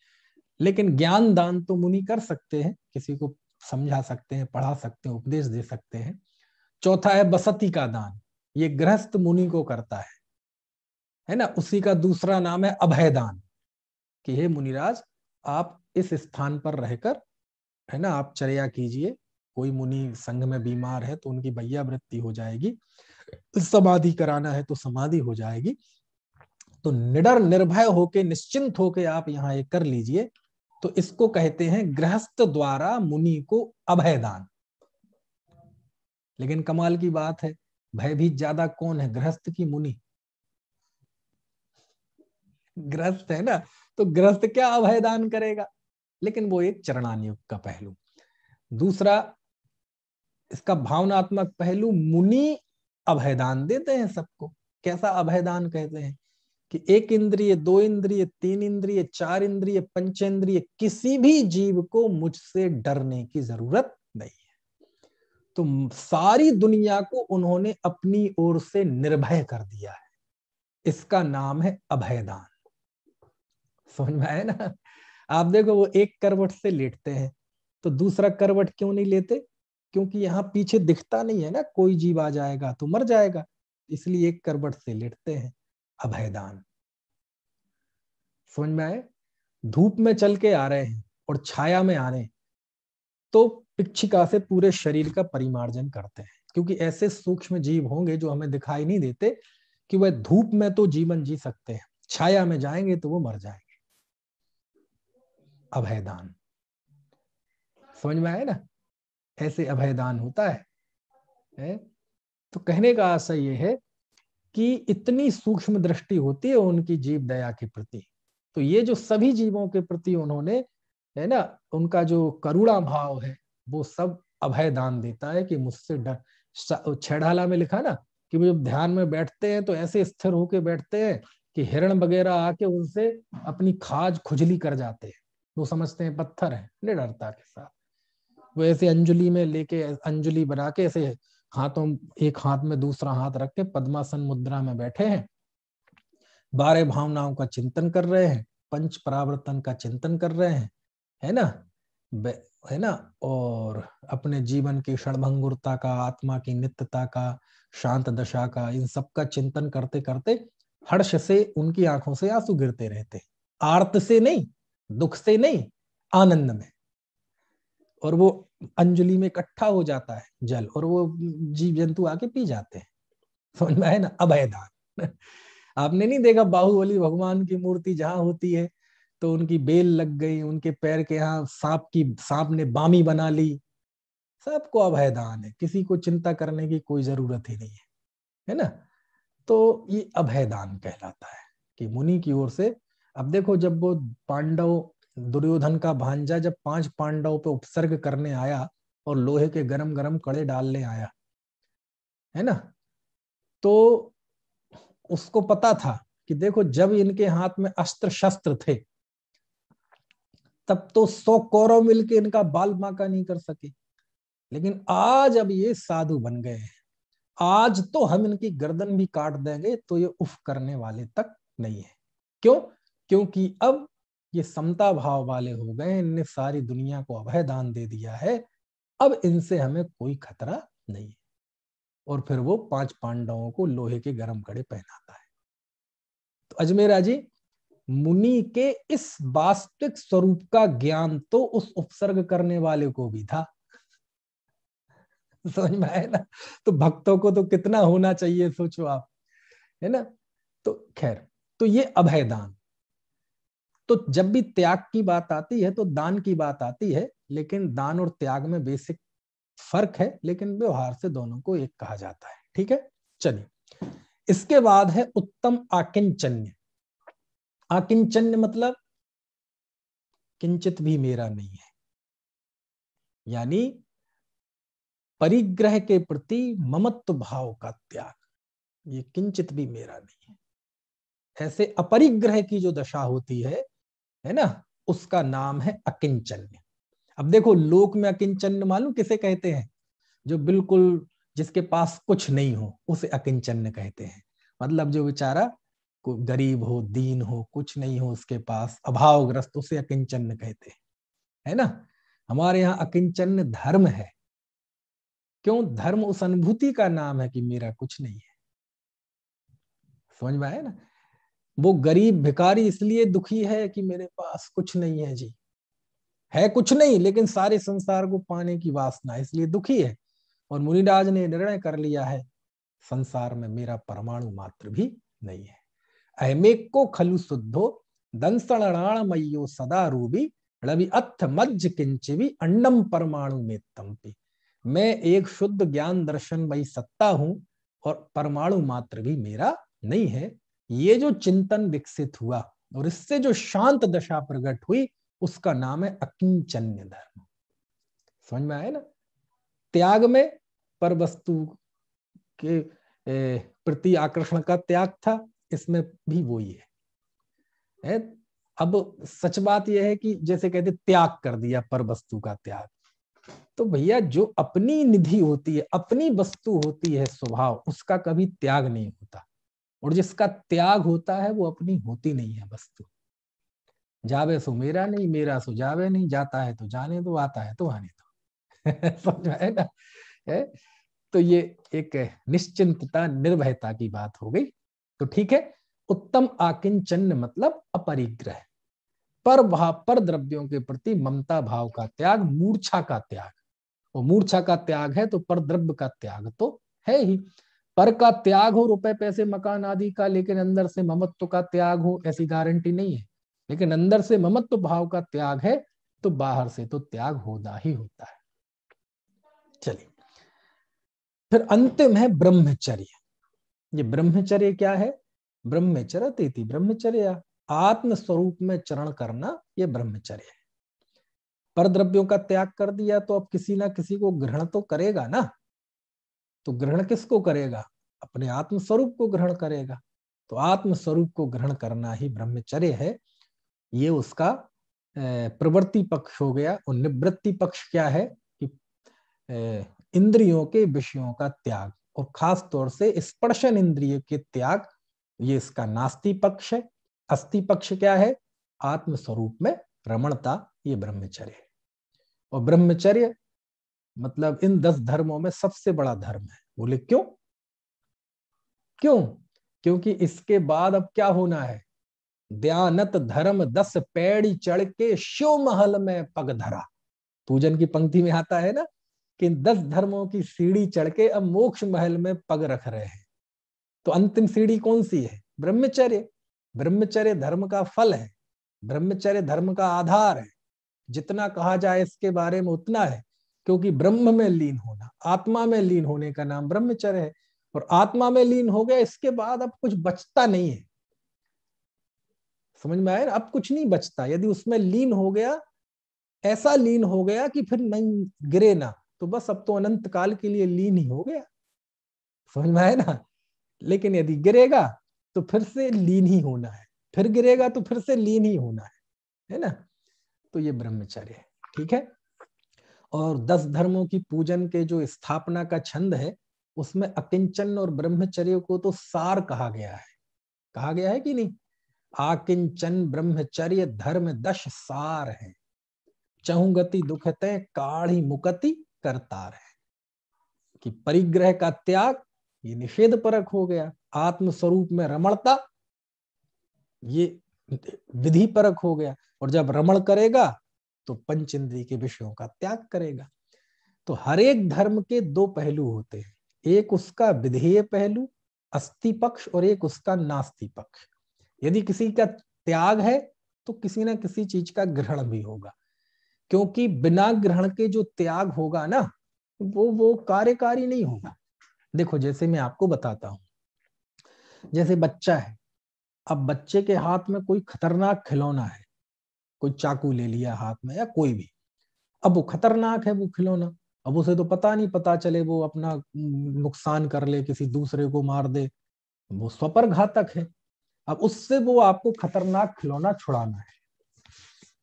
लेकिन ज्ञान दान तो मुनि कर सकते हैं, किसी को समझा सकते हैं, पढ़ा सकते हैं, उपदेश दे सकते हैं। चौथा है बसति का दान, ये गृहस्थ मुनि को करता है ना। उसी का दूसरा नाम है अभय दान, कि हे मुनिराज, आप इस स्थान पर रहकर, है ना, आप चर्या कीजिए। कोई मुनि संघ में बीमार है तो उनकी वैयावृत्ति हो जाएगी, समाधि कराना है तो समाधि हो जाएगी। तो निडर निर्भय होके, निश्चिंत होके आप यहाँ ये कर लीजिए। तो इसको कहते हैं गृहस्थ द्वारा मुनि को अभय दान। लेकिन कमाल की बात है, भयभीत ज्यादा कौन है, गृहस्थ की मुनि? गृहस्थ है ना, तो गृहस्थ क्या अभय दान करेगा। लेकिन वो एक चरणानुयुक्त का पहलू। दूसरा इसका भावनात्मक पहलू, मुनि अभयदान देते हैं सबको। कैसा अभयदान कहते हैं कि एक इंद्रिय, दो इंद्रिय, तीन इंद्रिय, चार इंद्रिय, पंचेंद्रिय, किसी भी जीव को मुझसे डरने की जरूरत नहीं है। तो सारी दुनिया को उन्होंने अपनी ओर से निर्भय कर दिया है। इसका नाम है अभयदान। समझ में आया ना? आप देखो वो एक करवट से लेटते हैं, तो दूसरा करवट क्यों नहीं लेते? क्योंकि यहाँ पीछे दिखता नहीं है ना, कोई जीव आ जाएगा तो मर जाएगा, इसलिए एक करवट से लेटते हैं। अभयदान। समझ में आए? धूप में चल के आ रहे हैं और छाया में आ रहे हैं, तो पिक्षिका से पूरे शरीर का परिमार्जन करते हैं, क्योंकि ऐसे सूक्ष्म जीव होंगे जो हमें दिखाई नहीं देते, कि वह धूप में तो जीवन जी सकते हैं, छाया में जाएंगे तो वो मर जाएंगे। अभयदान। समझ में आए ना? ऐसे अभयदान होता है? तो कहने का आशय ये है कि इतनी सूक्ष्म दृष्टि होती है उनकी जीव दया के प्रति। तो ये जो सभी जीवों के प्रति उन्होंने, है ना, उनका जो करुणा भाव है, वो सब अभय दान देता है कि मुझसे डर। छेड़ाला में लिखा ना कि वो जब ध्यान में बैठते हैं तो ऐसे स्थिर होके बैठते हैं कि हिरण वगैरह आके उनसे अपनी खाज खुजली कर जाते हैं। वो समझते हैं पत्थर है, निडरता के साथ वो ऐसे अंजलि में लेके, अंजलि बना के ऐसे हाथों, एक हाथ में दूसरा हाथ रख के पद्मासन मुद्रा में बैठे हैं, 12 भावनाओं का चिंतन कर रहे हैं, पंच परावर्तन का चिंतन कर रहे हैं, है ना, है ना, और अपने जीवन की क्षणभंगुरता का, आत्मा की नित्यता का, शांत दशा का, इन सब का चिंतन करते करते हर्ष से उनकी आंखों से आंसू गिरते रहते, आर्त से नहीं, दुख से नहीं, आनंद में। और वो अंजलि में इकट्ठा हो जाता है जल, और वो जीव जंतु आके पी जाते हैं। समझ में आए ना? अभयदान। आपने नहीं देखा बाहुबली भगवान की मूर्ति जहां होती है तो उनकी बेल लग गई, उनके पैर के यहाँ सांप ने बामी बना ली। सबको अभयदान है, किसी को चिंता करने की कोई जरूरत ही नहीं है ना? तो ये अभयदान कहलाता है कि मुनि की ओर से। अब देखो, जब वो पांडव, दुर्योधन का भांजा जब 5 पांडवों पे उपसर्ग करने आया और लोहे के गरम गरम कड़े डालने आया, है ना, तो उसको पता था कि देखो जब इनके हाथ में अस्त्र शस्त्र थे तब तो 100 कौरव मिलके इनका बाल बांका नहीं कर सके, लेकिन आज अब ये साधु बन गए हैं, आज तो हम इनकी गर्दन भी काट देंगे तो ये उफ करने वाले तक नहीं है। क्यों? क्योंकि अब ये समता भाव वाले हो गए, इनने सारी दुनिया को अभय दान दे दिया है, अब इनसे हमें कोई खतरा नहीं है। और फिर वो 5 पांडवों को लोहे के गर्म कड़े पहनाता है। तो अजमेरा जी, मुनि के इस वास्तविक स्वरूप का ज्ञान तो उस उपसर्ग करने वाले को भी था। समझ में आया ना? तो भक्तों को तो कितना होना चाहिए, सोचो आप, है ना? तो खैर, तो ये अभयदान। तो जब भी त्याग की बात आती है तो दान की बात आती है, लेकिन दान और त्याग में बेसिक फर्क है, लेकिन व्यवहार से दोनों को एक कहा जाता है। ठीक है, चलिए। इसके बाद है उत्तम आकिंचन्य। आकिंचन्य मतलब किंचित भी मेरा नहीं है, यानी परिग्रह के प्रति ममत्व भाव का त्याग, ये किंचित भी मेरा नहीं है। ऐसे अपरिग्रह की जो दशा होती है ना, उसका नाम है अकिंचन्य। अब देखो, लोक में अकिंचन्य मालूम किसे कहते हैं? जो बिल्कुल, जिसके पास कुछ नहीं हो उसे अकिंचन्य कहते हैं। मतलब जो बेचारा गरीब हो, दीन हो, कुछ नहीं हो उसके पास, अभावग्रस्त, उसे अकिंचन्य कहते हैं, है ना? हमारे यहाँ अकिंचन्य धर्म है। क्यों? धर्म उस अनुभूति का नाम है कि मेरा कुछ नहीं है। समझ में आया ना? वो गरीब भिखारी इसलिए दुखी है कि मेरे पास कुछ नहीं है जी, है कुछ नहीं, लेकिन सारे संसार को पाने की वासना, इसलिए दुखी है। और मुनिराज ने निर्णय कर लिया है, संसार में मेरा परमाणु मात्र भी नहीं है। अहमेक को खलु शुद्धो दंसणाणमयो सदा रूबी रवि अथ मज्ज किंचिवी अंडम परमाणु में तंपी। मैं एक शुद्ध ज्ञान दर्शनमयी सत्ता हूं और परमाणु मात्र भी मेरा नहीं है। ये जो चिंतन विकसित हुआ और इससे जो शांत दशा प्रकट हुई, उसका नाम है अकिंचन्य धर्म। समझ में आया ना? त्याग में पर वस्तु के प्रति आकर्षण का त्याग था, इसमें भी वो ही है। अब सच बात यह है कि जैसे कहते त्याग कर दिया, पर वस्तु का त्याग, तो भैया जो अपनी निधि होती है, अपनी वस्तु होती है स्वभाव, उसका कभी त्याग नहीं होता, और जिसका त्याग होता है वो अपनी होती नहीं है वस्तु। जावे सो मेरा नहीं, मेरा सो जावे नहीं, जाता है तो जाने दो, आता है तो आने दो। समझ है ना? है? तो ये एक निश्चिंतता, निर्भयता की बात हो गई। तो ठीक है, उत्तम आकिंचन मतलब अपरिग्रह, पर भाव, पर द्रव्यों के प्रति ममता भाव का त्याग, मूर्छा का त्याग। और मूर्छा का त्याग है तो पर द्रव्य का त्याग तो है ही। पर का त्याग हो रुपए पैसे मकान आदि का, लेकिन अंदर से ममत्व का त्याग हो, ऐसी गारंटी नहीं है। लेकिन अंदर से ममत्व भाव का त्याग है तो बाहर से तो त्याग होना ही होता है। चलिए, फिर अंतिम है ब्रह्मचर्य। ये ब्रह्मचर्य क्या है? ब्रह्मचर्य थी ब्रह्मचर्य, आत्म स्वरूप में चरण करना, ये ब्रह्मचर्य है। पर द्रव्यों का त्याग कर दिया तो अब किसी ना किसी को ग्रहण तो करेगा ना। तो ग्रहण किसको करेगा? अपने आत्म स्वरूप को ग्रहण करेगा। तो आत्म स्वरूप को ग्रहण करना ही ब्रह्मचर्य है। ये उसका प्रवृत्ति पक्ष हो गया। और निवृत्ति पक्ष क्या है कि इंद्रियों के विषयों का त्याग, और खास तौर से स्पर्शन इंद्रिय के त्याग, ये इसका नास्ति पक्ष है। अस्थि पक्ष क्या है? आत्म स्वरूप में रमणता, ये ब्रह्मचर्य है। और ब्रह्मचर्य मतलब इन 10 धर्मों में सबसे बड़ा धर्म है। बोले क्यों? क्यों? क्योंकि इसके बाद अब क्या होना है? दयानत धर्म 10 पैड़ी चढ़ के शिव महल में पग धरा। पूजन की पंक्ति में आता है ना कि 10 धर्मों की सीढ़ी चढ़ के अब मोक्ष महल में पग रख रहे हैं। तो अंतिम सीढ़ी कौन सी है? ब्रह्मचर्य। ब्रह्मचर्य धर्म का फल है, ब्रह्मचर्य धर्म का आधार है। जितना कहा जाए इसके बारे में उतना है, क्योंकि ब्रह्म में लीन होना, आत्मा में लीन होने का नाम ब्रह्मचर्य है। और आत्मा में लीन हो गया, इसके बाद अब कुछ बचता नहीं है। समझ में आया? अब कुछ नहीं बचता। यदि उसमें लीन हो गया, ऐसा लीन हो गया कि फिर नहीं गिरे ना, तो बस अब तो अनंत काल के लिए लीन ही हो गया। समझ में आया ना? लेकिन यदि गिरेगा तो फिर से लीन ही होना है, फिर गिरेगा तो फिर से लीन ही होना है ना? तो ये ब्रह्मचर्य है। ठीक है। और 10 धर्मों की पूजन के जो स्थापना का छंद है, उसमें अकिंचन और ब्रह्मचर्य को तो सार कहा गया है। कहा गया है कि नहीं? आकिंचन ब्रह्मचर्य धर्म 10 सार है, चहुगति दुखते काढ़ी मुकति करतार है। कि परिग्रह का त्याग, ये निषेध परक हो गया। आत्म स्वरूप में रमणता, ये विधि परक हो गया। और जब रमण करेगा तो पंच इंद्रिय के विषयों का त्याग करेगा। तो हर एक धर्म के 2 पहलू होते हैं, एक उसका विधेय पहलू अस्थि पक्ष, और एक उसका नास्ति पक्ष। यदि किसी का त्याग है तो किसी ना किसी चीज का ग्रहण भी होगा, क्योंकि बिना ग्रहण के जो त्याग होगा ना, वो कार्यकारी नहीं होगा। देखो, जैसे मैं आपको बताता हूं, जैसे बच्चा है, अब बच्चे के हाथ में कोई खतरनाक खिलौना है, कोई चाकू ले लिया हाथ में या कोई भी, अब वो खतरनाक है वो खिलौना, अब उसे तो पता नहीं, पता चले वो अपना नुकसान कर ले, किसी दूसरे को मार दे, वो स्वपर घातक है। अब उससे वो आपको खतरनाक खिलौना छुड़ाना है,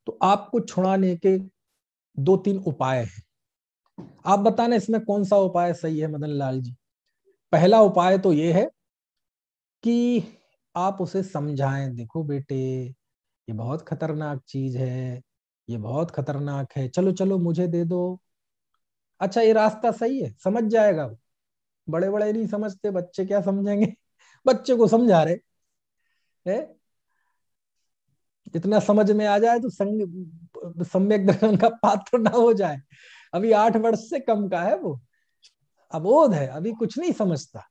तो आपको छुड़ाने के 2-3 उपाय हैं। आप बताना इसमें कौन सा उपाय सही है मदन लाल जी? पहला उपाय तो ये है कि आप उसे समझाएं, देखो बेटे, ये बहुत खतरनाक चीज है, ये बहुत खतरनाक है, चलो चलो मुझे दे दो। अच्छा, ये रास्ता सही है, समझ जाएगा वो। बड़े बड़े नहीं समझते, बच्चे क्या समझेंगे? बच्चे को समझा रहे है। जितना समझ में आ जाए तो सम्यक दर्शन का पात्र ना हो जाए। अभी 8 वर्ष से कम का है वो, अबोध है, अभी कुछ नहीं समझता।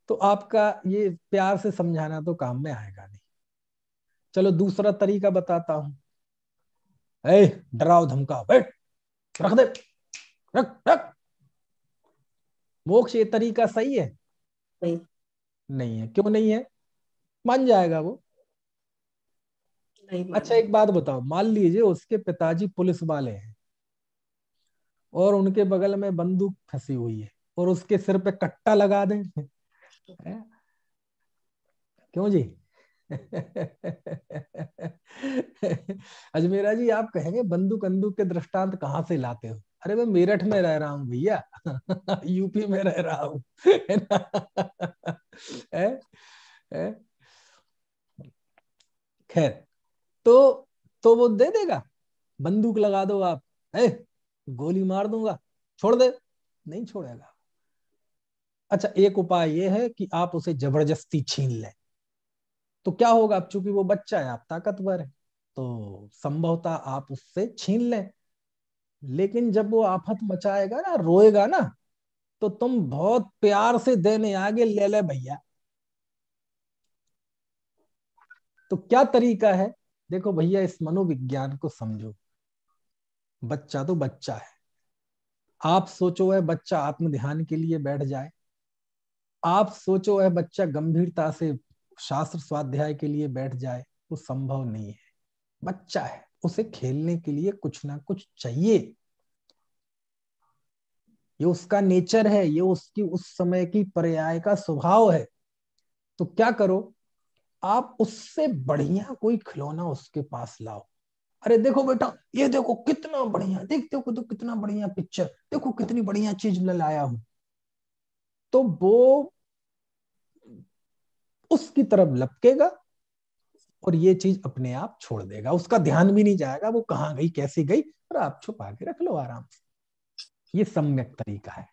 तो आपका ये प्यार से समझाना तो काम में आएगा नहीं। चलो दूसरा तरीका बताता हूं। ए, डराओ धमकाओ, बैठ, रख दे, रख रख। मोक्ष ये तरीका सही है? नहीं। नहीं है। क्यों नहीं है? मान जाएगा वो। नहीं अच्छा माने। एक बात बताओ, मान लीजिए उसके पिताजी पुलिस वाले हैं, और उनके बगल में बंदूक फंसी हुई है और उसके सिर पे कट्टा लगा दें। क्यों जी? अजमेरा जी, आप कहेंगे बंदूक बंदूक के दृष्टांत कहाँ से लाते हो? अरे मैं मेरठ में रह रहा हूँ भैया। यूपी में रह रहा हूँ। है ना? है? है? खैर, तो वो दे देगा। बंदूक लगा दो आप, है, गोली मार दूंगा, छोड़ दे, नहीं छोड़ेगा। अच्छा, एक उपाय ये है कि आप उसे जबरदस्ती छीन लें। तो क्या होगा, अब चूंकि वो बच्चा है, आप ताकतवर है, तो संभवतः आप उससे छीन लें। लेकिन जब वो आफत मचाएगा ना, रोएगा ना, तो तुम बहुत प्यार से देने आगे, ले ले भैया। तो क्या तरीका है? देखो भैया, इस मनोविज्ञान को समझो। बच्चा तो बच्चा है। आप सोचो है बच्चा आत्म ध्यान के लिए बैठ जाए, आप सोचो है बच्चा गंभीरता से शास्त्र स्वाध्याय के लिए बैठ जाए, वो संभव नहीं है। बच्चा है, उसे खेलने के लिए कुछ ना कुछ चाहिए। ये उसका नेचर है, ये उसकी उस समय की पर्याय का स्वभाव है। तो क्या करो, आप उससे बढ़िया कोई खिलौना उसके पास लाओ। अरे देखो बेटा, ये देखो कितना बढ़िया, देखते हो तो कितना बढ़िया पिक्चर, देखो कितनी बढ़िया चीज मैं लाया हूं। तो वो उसकी तरफ लपकेगा और ये चीज अपने आप छोड़ देगा, उसका ध्यान भी नहीं जाएगा वो कहाँ गई कैसे गई, और आप छुपा के रख लो आराम से। ये सम्यक तरीका है।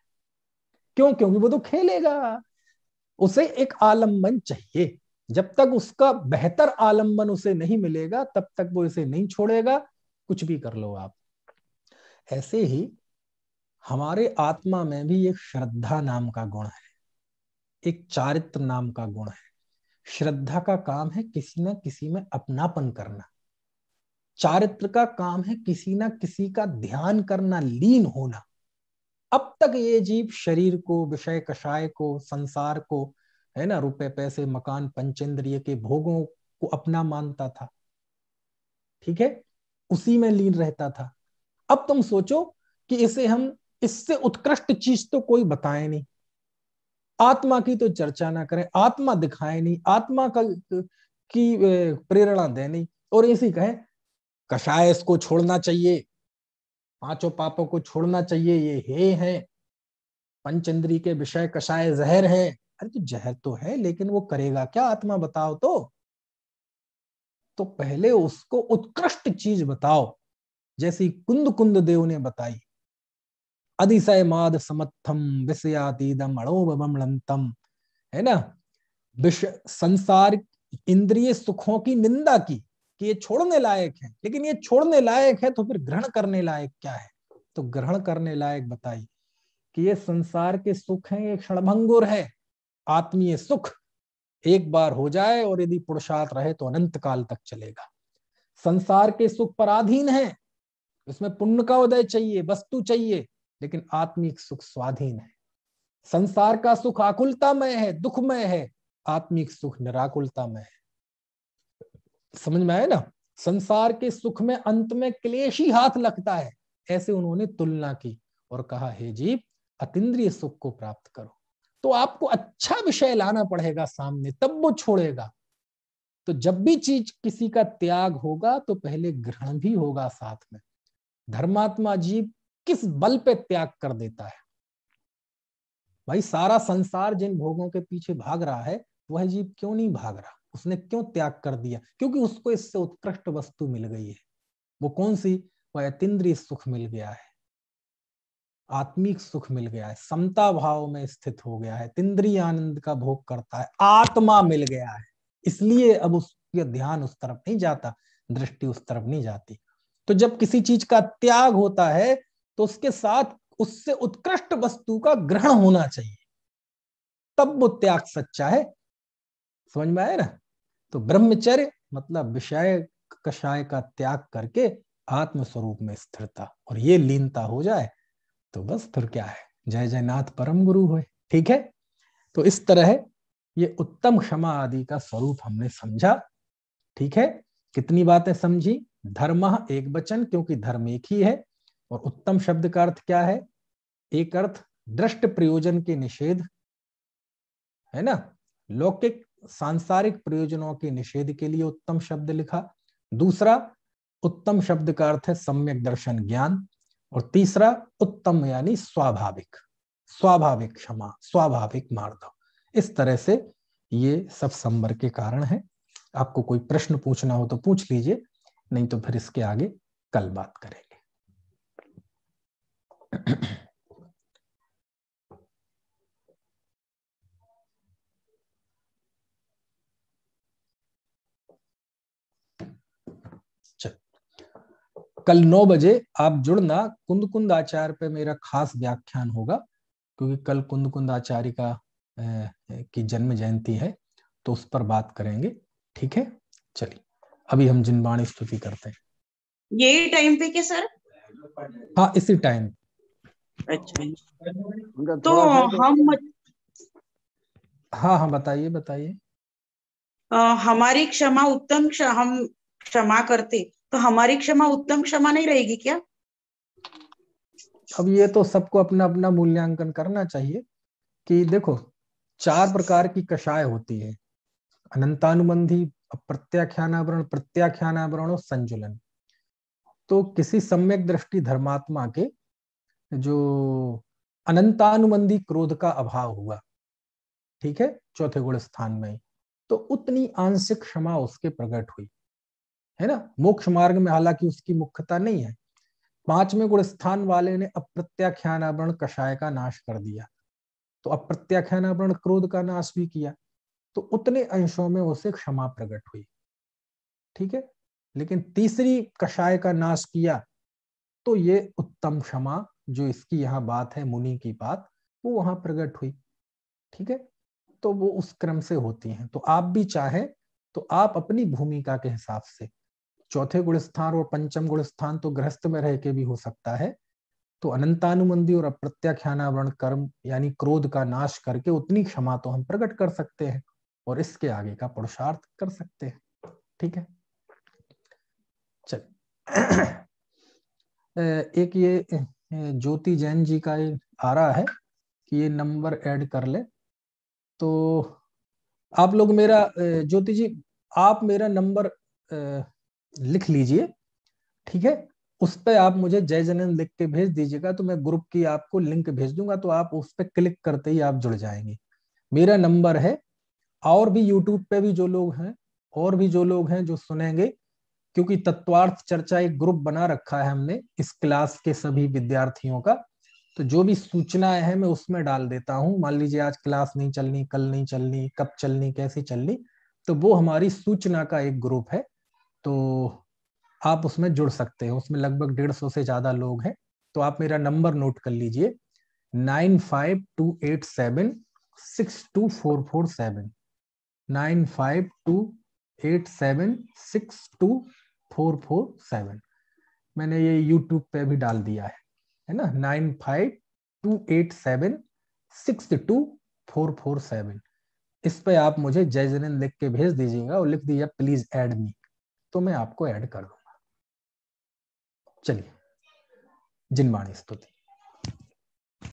क्यों? क्योंकि वो तो खेलेगा, उसे एक आलम्बन चाहिए। जब तक उसका बेहतर आलम्बन उसे नहीं मिलेगा, तब तक वो इसे नहीं छोड़ेगा, कुछ भी कर लो आप। ऐसे ही हमारे आत्मा में भी एक श्रद्धा नाम का गुण है, एक चारित्र नाम का गुण है। श्रद्धा का काम है किसी न किसी में अपनापन करना। चारित्र का काम है किसी ना किसी का ध्यान करना, लीन होना। अब तक ये जीव शरीर को, विषय कषाय को, संसार को, है ना, रुपए पैसे मकान पंचेंद्रिय के भोगों को अपना मानता था। ठीक है, उसी में लीन रहता था। अब तुम सोचो कि इसे हम, इससे उत्कृष्ट चीज तो कोई बताए नहीं, आत्मा की तो चर्चा ना करें, आत्मा दिखाए नहीं, आत्मा का की प्रेरणा दे नहीं, और इसी कहे कषाय इसको छोड़ना चाहिए, पांचों पापों को छोड़ना चाहिए, ये हे है पंचेंद्री के विषय कषाय जहर है। अरे तो जहर तो है, लेकिन वो करेगा क्या आत्मा, बताओ तो पहले उसको उत्कृष्ट चीज बताओ, जैसी कुंद कुंद देव ने बताई। अधिसय माद समत्थम विषयातीदम अणोबमलंतम, है ना, विषय संसार इंद्रिय सुखों की निंदा की कि ये छोड़ने लायक है, लेकिन ये छोड़ने लायक है तो फिर ग्रहण करने लायक क्या है? तो ग्रहण करने लायक बताई कि ये संसार के सुख हैं, ये क्षणभंगुर है। आत्मीय सुख एक बार हो जाए और यदि पुरुषार्थ रहे तो अनंत काल तक चलेगा। संसार के सुख पराधीन है, इसमें पुण्य का उदय चाहिए, वस्तु चाहिए, लेकिन आत्मिक सुख स्वाधीन है। संसार का सुख आकुलतामय है, दुखमय है, आत्मिक सुख निराकुलतामय है। समझ में आया ना? संसार के सुख में अंत में क्लेश ही हाथ लगता है। ऐसे उन्होंने तुलना की और कहा, हे जीव, अतीन्द्रिय सुख को प्राप्त करो। तो आपको अच्छा विषय लाना पड़ेगा सामने, तब वो छोड़ेगा। तो जब भी चीज किसी का त्याग होगा तो पहले ग्रहण भी होगा साथ में। धर्मात्मा जीव किस बल पे त्याग कर देता है? भाई सारा संसार जिन भोगों के पीछे भाग रहा है, वह जीव क्यों नहीं भाग रहा? उसने क्यों त्याग कर दिया? क्योंकि उसको इससे उत्कृष्ट वस्तु मिल गई है। वो कौन सी? वह अतीन्द्रिय सुख मिल गया है, आत्मिक सुख मिल गया है, समता भाव में स्थित हो गया है, इंद्रिय आनंद का भोग करता है, आत्मा मिल गया है। इसलिए अब उसका ध्यान उस तरफ नहीं जाता, दृष्टि उस तरफ नहीं जाती। तो जब किसी चीज का त्याग होता है तो उसके साथ उससे उत्कृष्ट वस्तु का ग्रहण होना चाहिए, तब वो त्याग सच्चा है। समझ में आया ना? तो ब्रह्मचर्य मतलब विषय कषाय का त्याग करके आत्म स्वरूप में स्थिरता, और ये लीनता हो जाए तो बस फिर क्या है, जय जय नाथ परम गुरु हुए। ठीक है, तो इस तरह ये उत्तम क्षमा आदि का स्वरूप हमने समझा। ठीक है, कितनी बातें समझी? धर्म एक वचन, क्योंकि धर्म एक ही है, और उत्तम शब्द का अर्थ क्या है? एक अर्थ दृष्ट प्रयोजन के निषेध, है ना, लौकिक सांसारिक प्रयोजनों के निषेध के लिए उत्तम शब्द लिखा। दूसरा, उत्तम शब्द का अर्थ है सम्यक दर्शन ज्ञान। और तीसरा, उत्तम यानी स्वाभाविक, स्वाभाविक क्षमा, स्वाभाविक मार्दव। इस तरह से ये सब संवर के कारण है। आपको कोई प्रश्न पूछना हो तो पूछ लीजिए, नहीं तो फिर इसके आगे कल बात करेंगे। चल, कल 9 बजे आप जुड़ना। कुंद कुंद आचार्य पे मेरा खास व्याख्यान होगा, क्योंकि कल कुंद कुंद आचार्य का की जन्म जयंती है, तो उस पर बात करेंगे। ठीक है, चलिए अभी हम जिनवाणी स्तुति करते हैं। यही टाइम पे क्या सर? हाँ, इसी टाइम। अच्छा, तो हम हाँ हाँ, बताइए बताइए। हमारी क्षमा उत्तम हम क्षमा करते तो हमारी क्षमा उत्तम क्षमा नहीं रहेगी क्या? अब ये तो सबको अपना अपना मूल्यांकन करना चाहिए कि देखो, 4 प्रकार की कषाय होती है: अनंतानुबंधी, प्रत्याख्यानावरण, प्रत्याख्यानावरण और संजुलन। तो किसी सम्यक दृष्टि धर्मात्मा के जो अनंतानुबंधी क्रोध का अभाव हुआ, ठीक है, चौथे गुण स्थान में, तो उतनी आंशिक क्षमा उसके प्रकट हुई, है ना। मोक्ष मार्ग में हालांकि उसकी मुख्यता नहीं है। 5वें गुण स्थान वाले ने अप्रत्याख्यानावरण कषाय का नाश कर दिया, तो अप्रत्याख्यानावरण क्रोध का नाश भी किया, तो उतने अंशों में उसे क्षमा प्रकट हुई, ठीक है। लेकिन तीसरी कषाय का नाश किया, तो ये उत्तम क्षमा, जो इसकी यहाँ बात है, मुनि की बात, वो वहां प्रकट हुई, ठीक है। तो वो उस क्रम से होती हैं। तो आप भी चाहे तो आप अपनी भूमिका के हिसाब से, चौथे गुण स्थान और पंचम गुण स्थान तो गृहस्थ में रह के भी हो सकता है, तो अनंतानुबंधी और अप्रत्याख्यानावरण कर्म यानी क्रोध का नाश करके उतनी क्षमा तो हम प्रकट कर सकते हैं और इसके आगे का पुरुषार्थ कर सकते हैं, ठीक है। चल, एक ये ज्योति जैन जी का आ रहा है कि ये नंबर ऐड कर ले, तो आप लोग मेरा ज्योति जी, आप मेरा नंबर लिख लीजिए, ठीक है। उस पर आप मुझे जय जनन लिख के भेज दीजिएगा, तो मैं ग्रुप की आपको लिंक भेज दूंगा, तो आप उस पर क्लिक करते ही आप जुड़ जाएंगे। मेरा नंबर है। और भी यूट्यूब पे भी जो लोग हैं, और भी जो लोग हैं जो सुनेंगे, क्योंकि तत्वार्थ चर्चा एक ग्रुप बना रखा है हमने इस क्लास के सभी विद्यार्थियों का, तो जो भी सूचनाएं हैं मैं उसमें डाल देता हूं। मान लीजिए आज क्लास नहीं चलनी, कल नहीं चलनी, कब चलनी, कैसी चलनी, तो वो हमारी सूचना का एक ग्रुप है, तो आप उसमें जुड़ सकते हैं। उसमें लगभग 150 से ज्यादा लोग हैं। तो आप मेरा नंबर नोट कर लीजिए, 9528762447, 9528762447। मैंने ये यूट्यूब पे भी डाल दिया है ना, 9528762447। इस पे आप मुझे जय जैन लिख के भेज दीजिएगा और लिख दीजिए प्लीज ऐड मी, तो मैं आपको ऐड कर दूंगा। चलिए, जिनवाणी स्तुति।